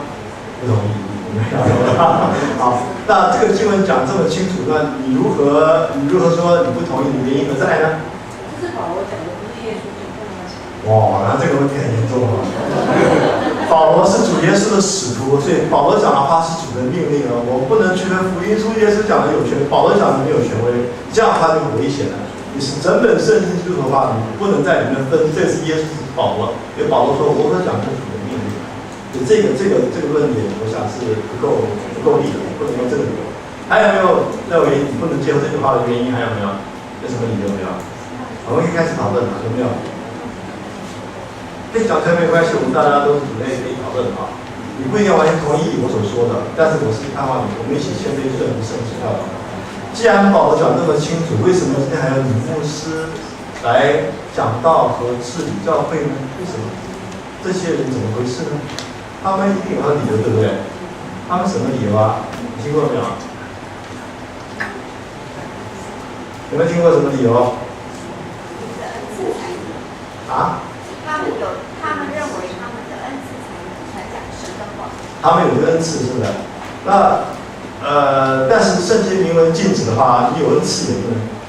S1: 不同意。好，那这个经文讲这么清楚，那你如何说你不同意？你原因何在呢？
S2: 这是保罗讲的，不是耶稣讲的。
S1: 哇，那这个问题很严重啊！保罗是主耶稣的使徒，所以保罗讲的话是主的命令啊，我们不能区分福音书耶稣讲的有权威，保罗讲的没有权威，这样的话就很危险了。你是整本圣经基督的话，你不能在里面分这是耶稣是保罗，因为保罗说我所讲的是主的命令。所以这个论点，我想是不够力的，不能用这个理由。还有没有认为你不能接受这句话的原因？还有没有？有什么理由没有？我们可以开始讨论了，有没有？跟讲出来没关系，我们大家都是主内可以讨论啊。你不一定完全同意我所说的，但是我是盼望你，我们一起谦卑顺服圣旨要祷。既然保罗讲那么清楚，为什么今天还有女牧师来讲道和治理教会呢？为什么？这些人怎么回事呢？他们一定有他的理由，对不对？他们什么理由啊？你听过没有？有没有听过什么理由？啊？
S3: 他们认为他们的恩赐才能传讲神的话。
S1: 他们有这个恩赐，是不是？那但是圣经明文禁止的话，你有恩赐也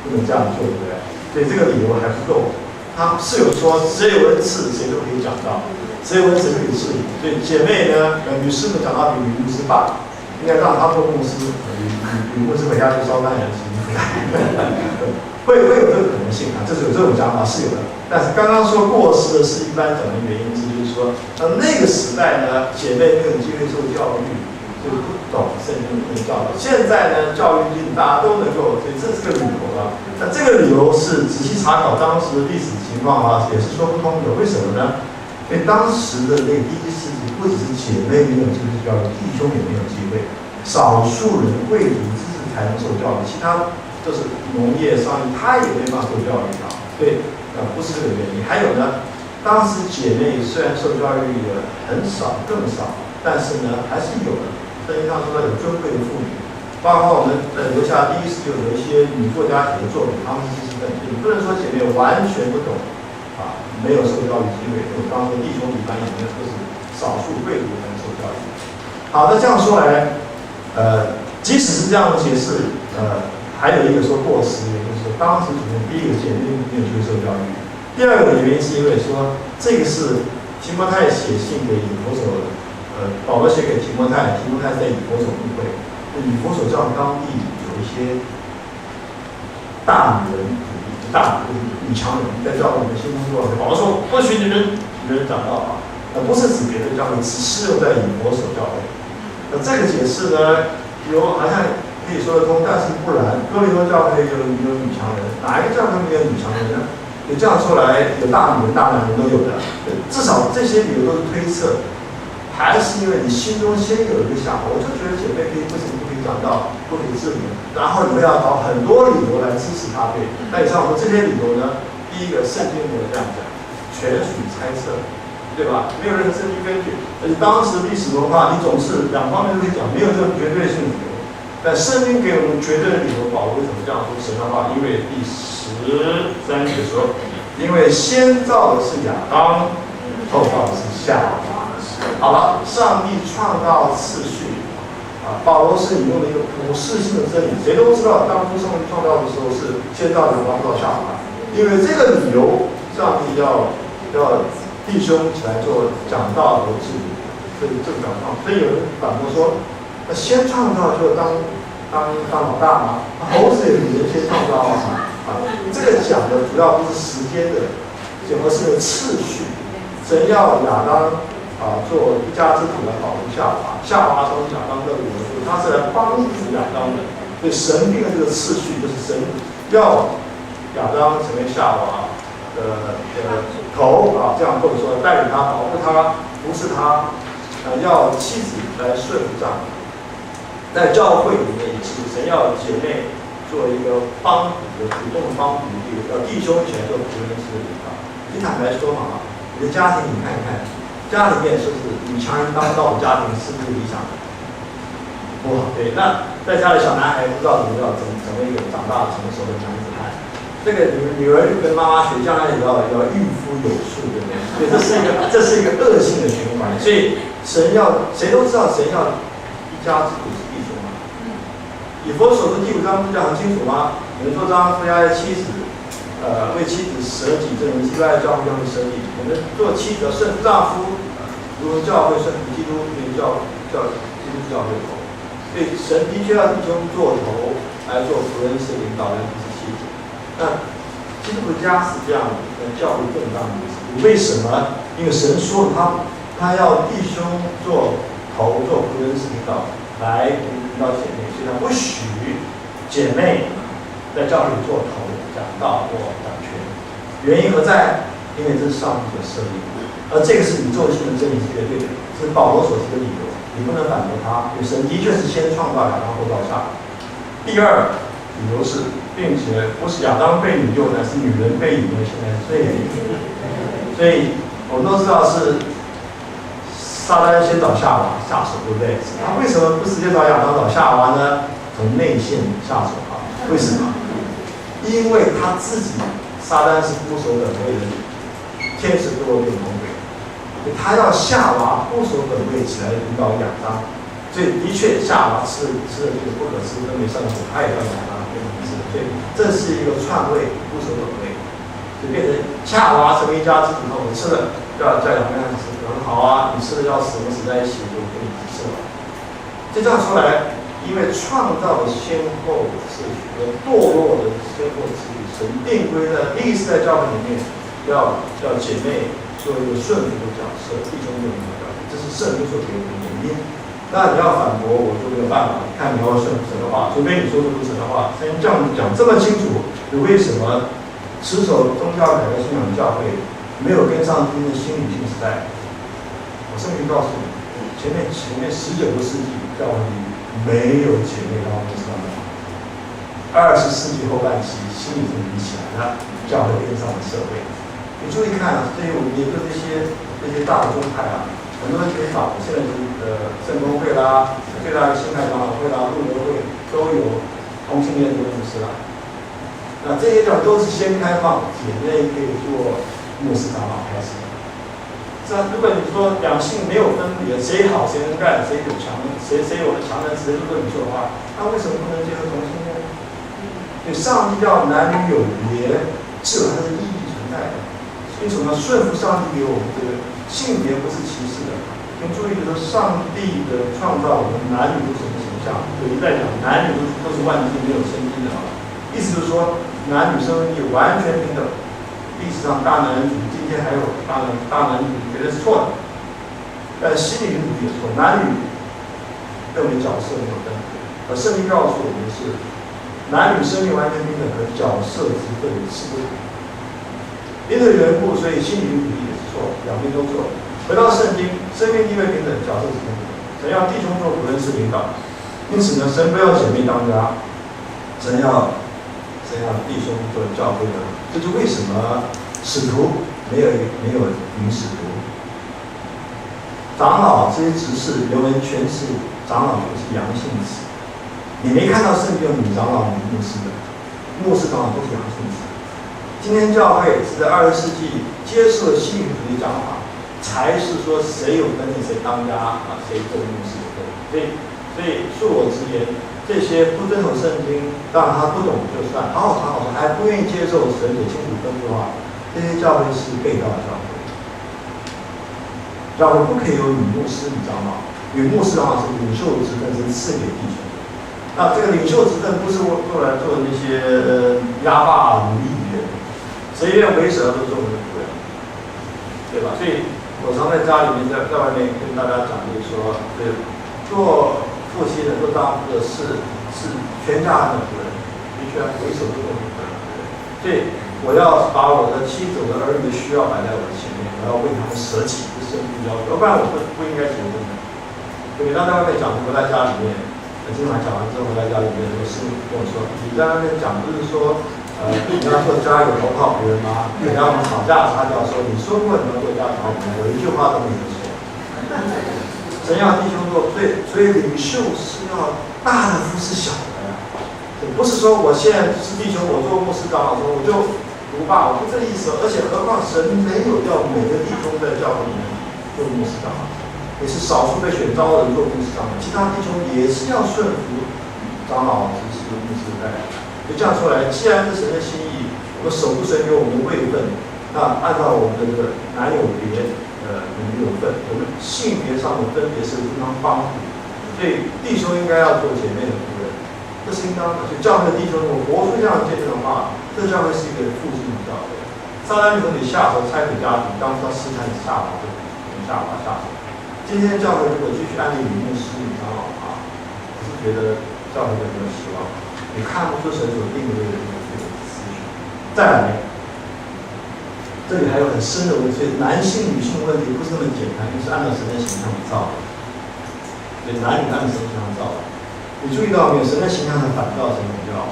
S1: 不能这样做，对不对？所以这个理由还不够。他是有说，谁有恩赐，谁都可以讲到，谁有恩赐可以治理。所以姐妹呢，女师傅讲到比女牧师棒，应该让她做牧师，女牧师回家去烧饭也行。会有这个可能性啊，这是有这种讲法是有的。但是刚刚说过失的是一般讲的原因是，就是说，那个时代呢，姐妹没有机会受教育，就不懂圣经的教育。现在呢，教育进大家都能够，所以这是个理由啊。那这个理由是仔细查考当时的历史情况啊，也是说不通的。为什么呢？因为当时的那第一世纪，不只是姐妹没有接受教育，弟兄也没有机会，少数人贵族知识才能受教育，其他都是农业商业，他也没办法受教育啊。对。不是这个原因。还有呢，当时姐妹虽然受教育的很少，更少，但是呢还是有的。圣经上说有尊贵的妇女，包括我们留下第一世纪有一些女作家写的作品，他们是知识分子。你不能说姐妹完全不懂啊，没有受教育机会。我刚说弟兄一般也没有，都是少数贵族才能受教育。好的，这样说来，即使是这样的解释，还有一个说过失，也就是说当时主人第一个姐妹没有接受教育，第二个原因是因为说这个是提摩太写信给以弗所，保罗写给提摩太，提摩太在以弗所误会，以弗所教当地有一些大女人主义，大女强人在教会里面兴风作浪，保罗说不许你们讲道啊，不是指别的教会，只适用在以弗所教会。这个解释呢，好像可以说得通，但是不然。哥林多教会有女强人，哪一个教会没有女强人呢？你这样说来，有大女人、大男人都有的。至少这些理由都是推测，还是因为你心中先有一个想法，我就觉得姐妹为什么不可以讲道，不可以治理，然后你们要找很多理由来支持他对。那以上我说这些理由呢，第一个圣经没有这样讲，全属猜测，对吧？没有任何圣经根据，而且当时历史文化，你总是两方面都可以讲，没有这种绝对性的理由。但圣经给我们绝对的理由，保罗为什么这样说神的话？因为第13节说，因为先造的是亚当，后造的是夏娃。好了，上帝创造次序啊，保罗是引用了一个普世性的真理，谁都知道，当初上帝创造的时候是先造亚当，后造夏娃。因为这个理由，上帝要弟兄起来做讲道和治理，所以这个讲道，所以有人反驳说，那先创造就当老大嘛，猴子也比人先创造啊。这个讲的主要不是时间的，而是次序。神要亚当做一家之主来保护夏娃，夏娃从亚当的乳而出，他是来帮助亚当的。所以神定的这个次序，就是神要亚当成为夏娃的头啊，这样或者说带领他、保护他、服侍他，要妻子来顺服丈夫。在教会里面也是，神要姐妹做一个帮扶的主动帮扶的，要弟兄一起来做仆人式的地方。你坦白说嘛，
S4: 你的家庭你看一看，家里面是不是女强人当道的家庭是不是理想的？不好，对。那在家里小男孩不知道怎么样成为一个长大成熟的男子汉。这个女儿就跟妈妈学，将来也要御夫有术，对不对？所以这是一个恶性的循环。所以神要谁都知道，神要一家之主是弟兄嘛。以弗所书第5章不是讲很清楚吗？你们做丈夫要爱妻子，为妻子舍己，这种基督爱教会要会舍己。我们做妻子要顺服丈夫，如同教会顺服基督，基督教会头。所以神的确要弟兄做头，来做福音是领导，来扶持妻子。那基督的家是这样的，跟教会更大的意思。为什么？因为神说他要弟兄做头，做福音是领导，来领导姐妹，所以他不许姐妹在教会里做头、讲道或掌权。原因何在？因为这是上帝所设立的，而这个是宇宙性的真理，是绝对的，是保罗所提的理由，你不能反驳他。因为神的确是先创造亚当，后造夏娃。第二理由是，并且不是亚当被引诱，乃是女人被引诱，现在所以我们都知道是撒旦先找夏娃下手，对不对？他为什么不直接找亚当找夏娃呢？从内线下手啊？为什么？因为他自己撒旦是不守本位的天使堕落变魔鬼，他要夏娃不守本位起来领导亚当，所以的确夏娃吃了这个不可吃分别善恶果，他也要亚当变成吃，所以这是一个篡位不守本位，就变成夏娃成为一家之主后，我吃了要叫亚当吃，很好啊，你吃了要死，我们死在一起，我给你吃了。就这样说来，因为创造的先后次序和堕落的先后次序，神定规在历史在教会里面。要姐妹做一个顺服的角色，弟兄做一个角色，这是圣经所给我们的原因。那你要反驳我就没有办法，看你要顺服神的话，除非你说的不是神的话。圣经这样讲这么清楚，你为什么持守宗教改革信仰的教会没有跟上今天的新女性时代？我圣经告诉你，前面19个世纪教会里没有姐妹当牧师当20世纪后半期新女性比起来了，教会跟上了社会。你注意看啊，对于我们也跟这些大宗派啊，很多人可以把现在圣公会啦、最大的新派长老会啦、路德会都有同性恋的牧师啦。那这些讲都是先开放姐妹可以做牧师长老开始的。这如果你说两性没有分别，谁好谁能干，谁有强人，谁有强人，谁是领袖的话，那为什么不能接受同性恋呢？因为上帝要男女有别，是有它的意义存在的。因此，我们要顺服上帝给我们这个性别不是歧视的。请注意的是，上帝的创造，我们男女都是什么形象？有一代讲，男女都是万金，没有生金的啊。意思就是说，男女生育完全平等。历史上大男人主义，今天还有大男人主义，绝对是错的。但心理主义也错，男女认为角色没有分别，而圣经告诉我们是男女生育完全平等和角色之分是不同。因此缘故，所以心理主义也是错，两边都错。回到圣经，生命地位平等，角色是平等。神要弟兄做仆人是领导，因此呢，神不要姐妹当家，神要弟兄做教会的。这就为什么使徒没有女使徒，长老这些执事原文全是长老，全是阳性词。你没看到圣经有女长老、女牧师的，牧师长老都是阳性词。今天教会是在20世纪接受了新女主义讲法，才是说谁有能力谁当家啊，谁做牧师所以恕我直言，这些不遵守圣经，当然他不懂就算，好好还不愿意接受神给清楚吩咐的话，这些教会是被盗的教会。教会不可以有女牧师、女长老，女牧师长老是领袖职分，是赐给弟兄的。那这个领袖职分不是做来做那些压霸奴役别人，谁愿为首都做我们的主人，对吧？所以我常在家里面在外面跟大家讲，就是说，对，做父亲的、做丈夫的是全家人的仆人，必须要为首都做我们的仆人。所以我要把我的妻子、我的儿女的需要摆在我的前面，我要为他们舍己，这是圣经要求，要不然我不应该结婚的。所以当在外面讲，回在家里面。经常讲完之后，回到家里面，有个师傅跟我说：“你在那边讲，不是说你要做家有讨好别人吗？然后我们吵架的时候，他就要说，你说过你要做家讨好别人，我一句话都没有说。神要弟兄做，所以领袖是要大的服侍小的呀，不是说我现在是弟兄，我做牧师长老说我就独霸，我不这意思。而且何况神没有要每个弟兄在教会里面做牧师长老，也是少数被选召的人做牧师长老，其他弟兄也是要顺服长老、执事、牧师带。就这样说来，既然是神的心意，我们守不神给我们的位分，那按照我们的这个男有别，女有分，我们性别上的分别是非常帮助，所以弟兄应该要做姐妹的仆人，这是应当的。所以教会的弟兄，如果活出这样见证的话，这教会是一个复兴的教会。撒旦从你下手拆毁家庭，当他试探下滑就从下滑下手。今天教会如果继续安利女牧师、女长老啊，我是觉得教会就没有希望。你看不出神所定位的这个思想。再来，这里还有很深的问题，男性、女性问题不是那么简单，是按照神的形象造的。所以男女按照神的形象造的。你注意到没有？神的形象是反照神比较。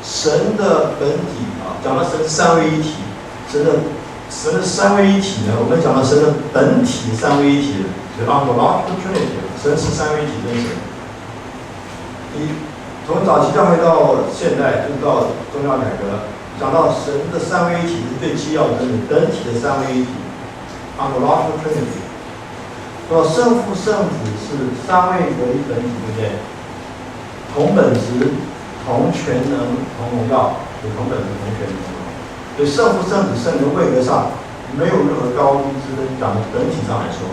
S4: 神的本体啊，讲到神三位一体，神的三位一体呢，我们讲到神的本体三位一体，就ontological Trinity，神是三位一体真神。从早期教会到现代，就到宗教改革，讲到神的三位一体是最基要的真理，本体的三位一体 ontological Trinity。说圣父、圣子是三位合一本体，对不对？同本质、同全能、同荣耀，有同本质、同全能。所以圣父、圣子、圣灵位格上没有任何高低之分，讲的本体上来说，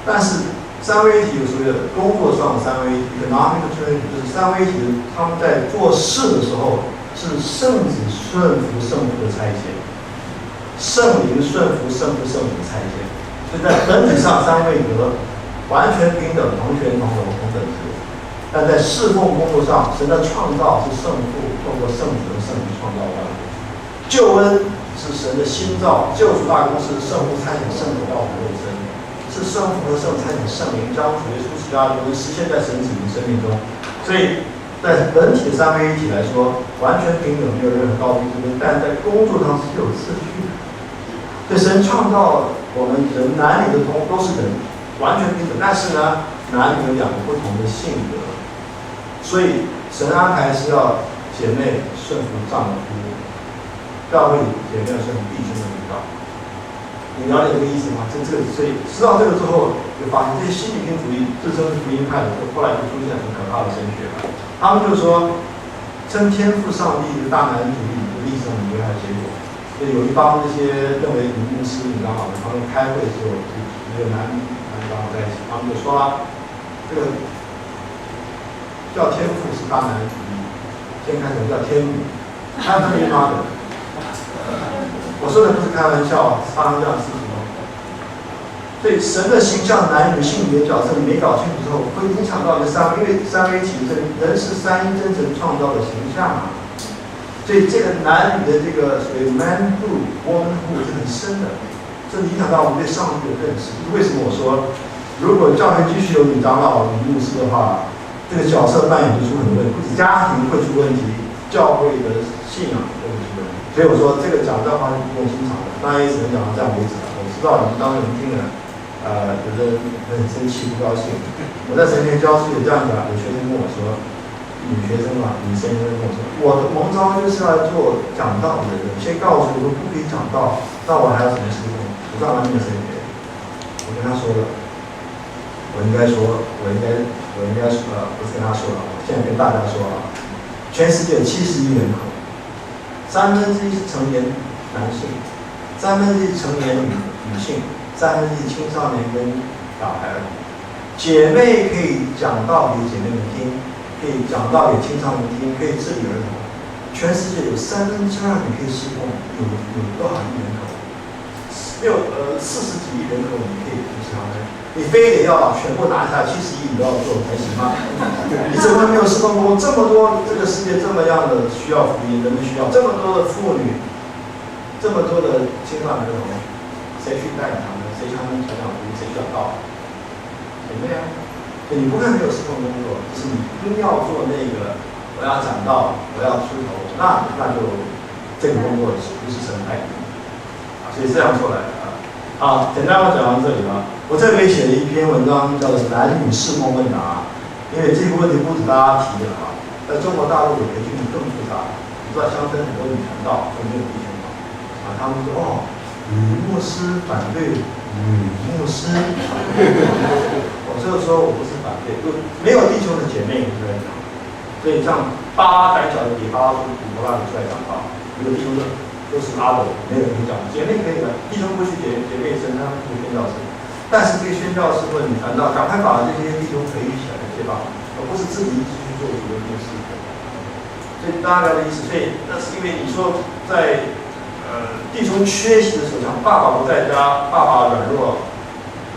S4: 但是三位一体有所谓的工作上的三位一体 ，economic Trinity， 就是三位一体的他们在做事的时候是圣子顺服圣父的差遣，圣灵顺服圣父圣子的差遣，所以在本体上三位格完全平等，同权同荣同本质。但在侍奉工作上，神的创造是圣父透过圣子和圣灵创造的，救恩是神的新造，救赎大功是圣父差遣圣子到我们肉身，是圣父和圣子差遣圣灵将主耶稣基督的实现在神子民生命中。所以在本体的三位一体来说，完全平等，没有任何高低之分，但在工作上是有次序的。所以神创造我们人男女的都是人，完全平等，但是呢，男女有两个不同的性格。所以神安排是要姐妹顺服丈夫，教会姐妹要顺服弟兄的领导。你了解这个意思吗？所以知道这个之后，就发现这些新理性主义自称是福音派的，后来就出现很可怕的神学了。他们就说，称天父上帝的大男人主义的历史上危害结果。所以有一帮这些认为女牧师、女长老的，他们开会的时候没有男长老在一起，他们就说了，这个叫天父是大男人主义，先开始叫天母，他是没妈的。我说的不是开玩笑，发生这样的事情哦。所以神的形象、男女性别角色你没搞清楚之后，会影响到你的因为三位一体，人是三一真神创造的形象嘛。所以这个男女的这个所谓 manhood、womanhood 是很深的，这影响到我们对上帝的认识。为什么我说，如果教会继续有女长老、女牧师的话，这个角色扮演就出很多问题，不止家庭会出问题，教会的信仰会出问题。所以我说这个讲这话是不够经常的，当然也只能讲到这样为止了。我知道你们当时听了，有的很生气、不高兴。我在神学教书也这样讲，有学生跟我说，女学生嘛，女生跟我说，我的蒙召就是要做讲道的人，先告诉我不可以讲道，那我还有什么事情？我干嘛念神学？我跟他说了，我应该说，不是跟他说了，我现在跟大家说了，全世界70亿人口，1/3是成年男性，1/3是成年女性，1/3是青少年跟小孩儿。姐妹可以讲道给姐妹们听，可以讲道给青少年听，可以治理儿童。全世界有2/3你可以侍奉，有多少亿人口？40几亿人口你可以服侍他们。你非得要把全部拿下来，70亿你都要做才行吗？你怎么没有侍奉过这么多？这个世界这么样的需要福音，人们需要这么多的妇女，这么多的青少年儿童，谁去带领他们？谁向他们传讲福音？谁讲道？姐妹啊，你不看没有侍奉工作，就是你一定要做那个，我要讲道，我要出头，那就这个工作不是神派的所以这样说来好，简单我讲到这里我这里写了一篇文章，叫做《男女事奉问答》，因为这个问题不止大家提的在中国大陆的培训更复杂。你知道乡村很多女传道都没有弟兄他们说女牧师反对女牧师，我这个时候我不是反对，就没有弟兄的姐妹出来讲，所以像巴拉胆小的比巴拉出古拉里出来讲有弟兄都是阿斗，没有人讲姐妹可以的，弟兄不去姐妹生，他们不宣教士，但是这个宣教士或者你传道，赶快把这些弟兄培育起来，对吧？而不是自己一直去做主的牧师。所以大家的意思，所以那是因为你说在弟兄缺席的时候，像爸爸不在家，爸爸软弱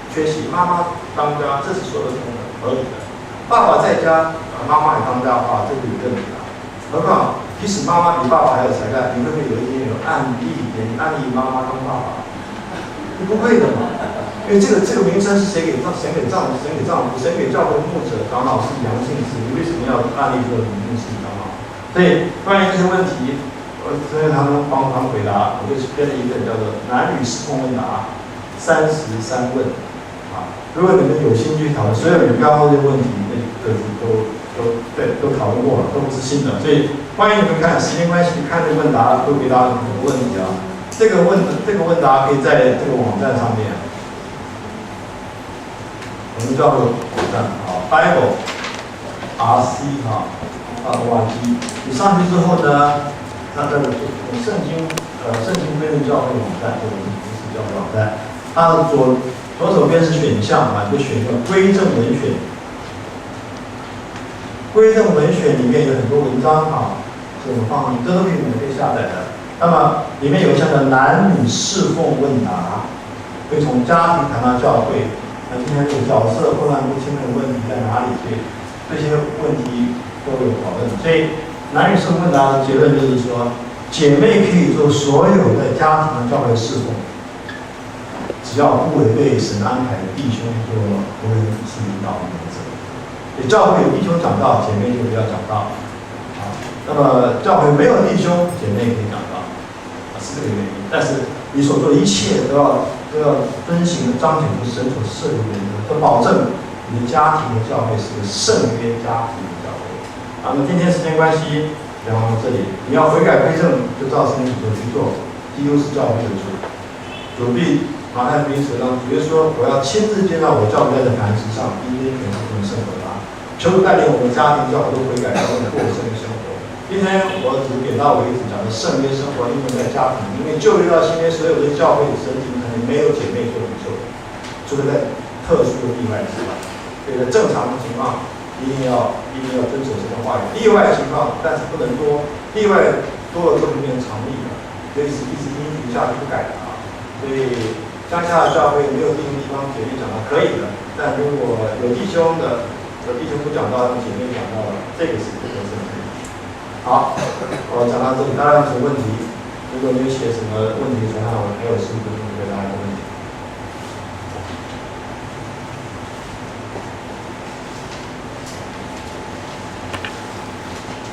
S4: 缺席，妈妈当家，这是所有的合理的。爸爸在家，妈妈也当家的话，这就有问题了。何况即使妈妈比爸爸还有才干，你会不会有一天有案例妈妈当爸爸？你不会的嘛，因为这个名称是谁给丈夫、神给教会牧者、长老是良性制，你为什么要案例这个名是长老？所以关于这些问题，所以他们帮忙回答，我就编了一个叫做男女事奉问答33问如果你们有兴趣讨论，所有你们刚刚这些问题，都讨论过了，都不是新的，所以欢迎你们看，时间关系看这个问答都回答了很多问题这个问答可以在这个网站上面，我们叫做网站Bible RC org，你上去之后呢，它的圣经归正教会网站，或者是教会网站，它的左手边是选项你就选一个归正文选。归正文选里面有很多文章是我们放这都可以免费下载的。那么里面有一项的男女事奉问答，会从家庭谈到教会，今天这个角色混乱不清的问题在哪里？所以这些问题都有讨论。所以男女事奉问答的结论就是说，姐妹可以做所有在家庭的教会事奉，只要不违背神安排的弟兄做为人是领导的原则。教会有弟兄讲道，姐妹就不要讲道那么教会没有弟兄，姐妹可以讲道是这个原因。但是你所做的一切都要遵循彰显出神所设立的原则，都保证你的家庭的教会是个圣约家庭的教会那么今天时间关系讲到这里，你要悔改归正，就照圣经所去做，基督是教会的主。主必马太福音10章，主耶稣说：“我要亲自建造我教会在这磐石上，因为全是不能胜过他。”求主带领我们家庭教会都悔改，然后过圣约生活。今天我只点到为止，讲的圣约生活应用在家庭，因为旧约到新约所有的教会神经可能没有姐妹做领袖，除了在特殊的例外之外，所以在正常的情况一定要遵守神的话语。例外情况，但是不能多，例外多了就会变成常例了，所以是一直依据下去不改的所以乡下的教会没有弟兄地方姐妹讲的可以的，但如果有弟兄不讲到，姐妹讲到了，这个是不合适的。好，我讲到这里，大家有什么问题？如果你有写什么问题，传到我还有15分钟。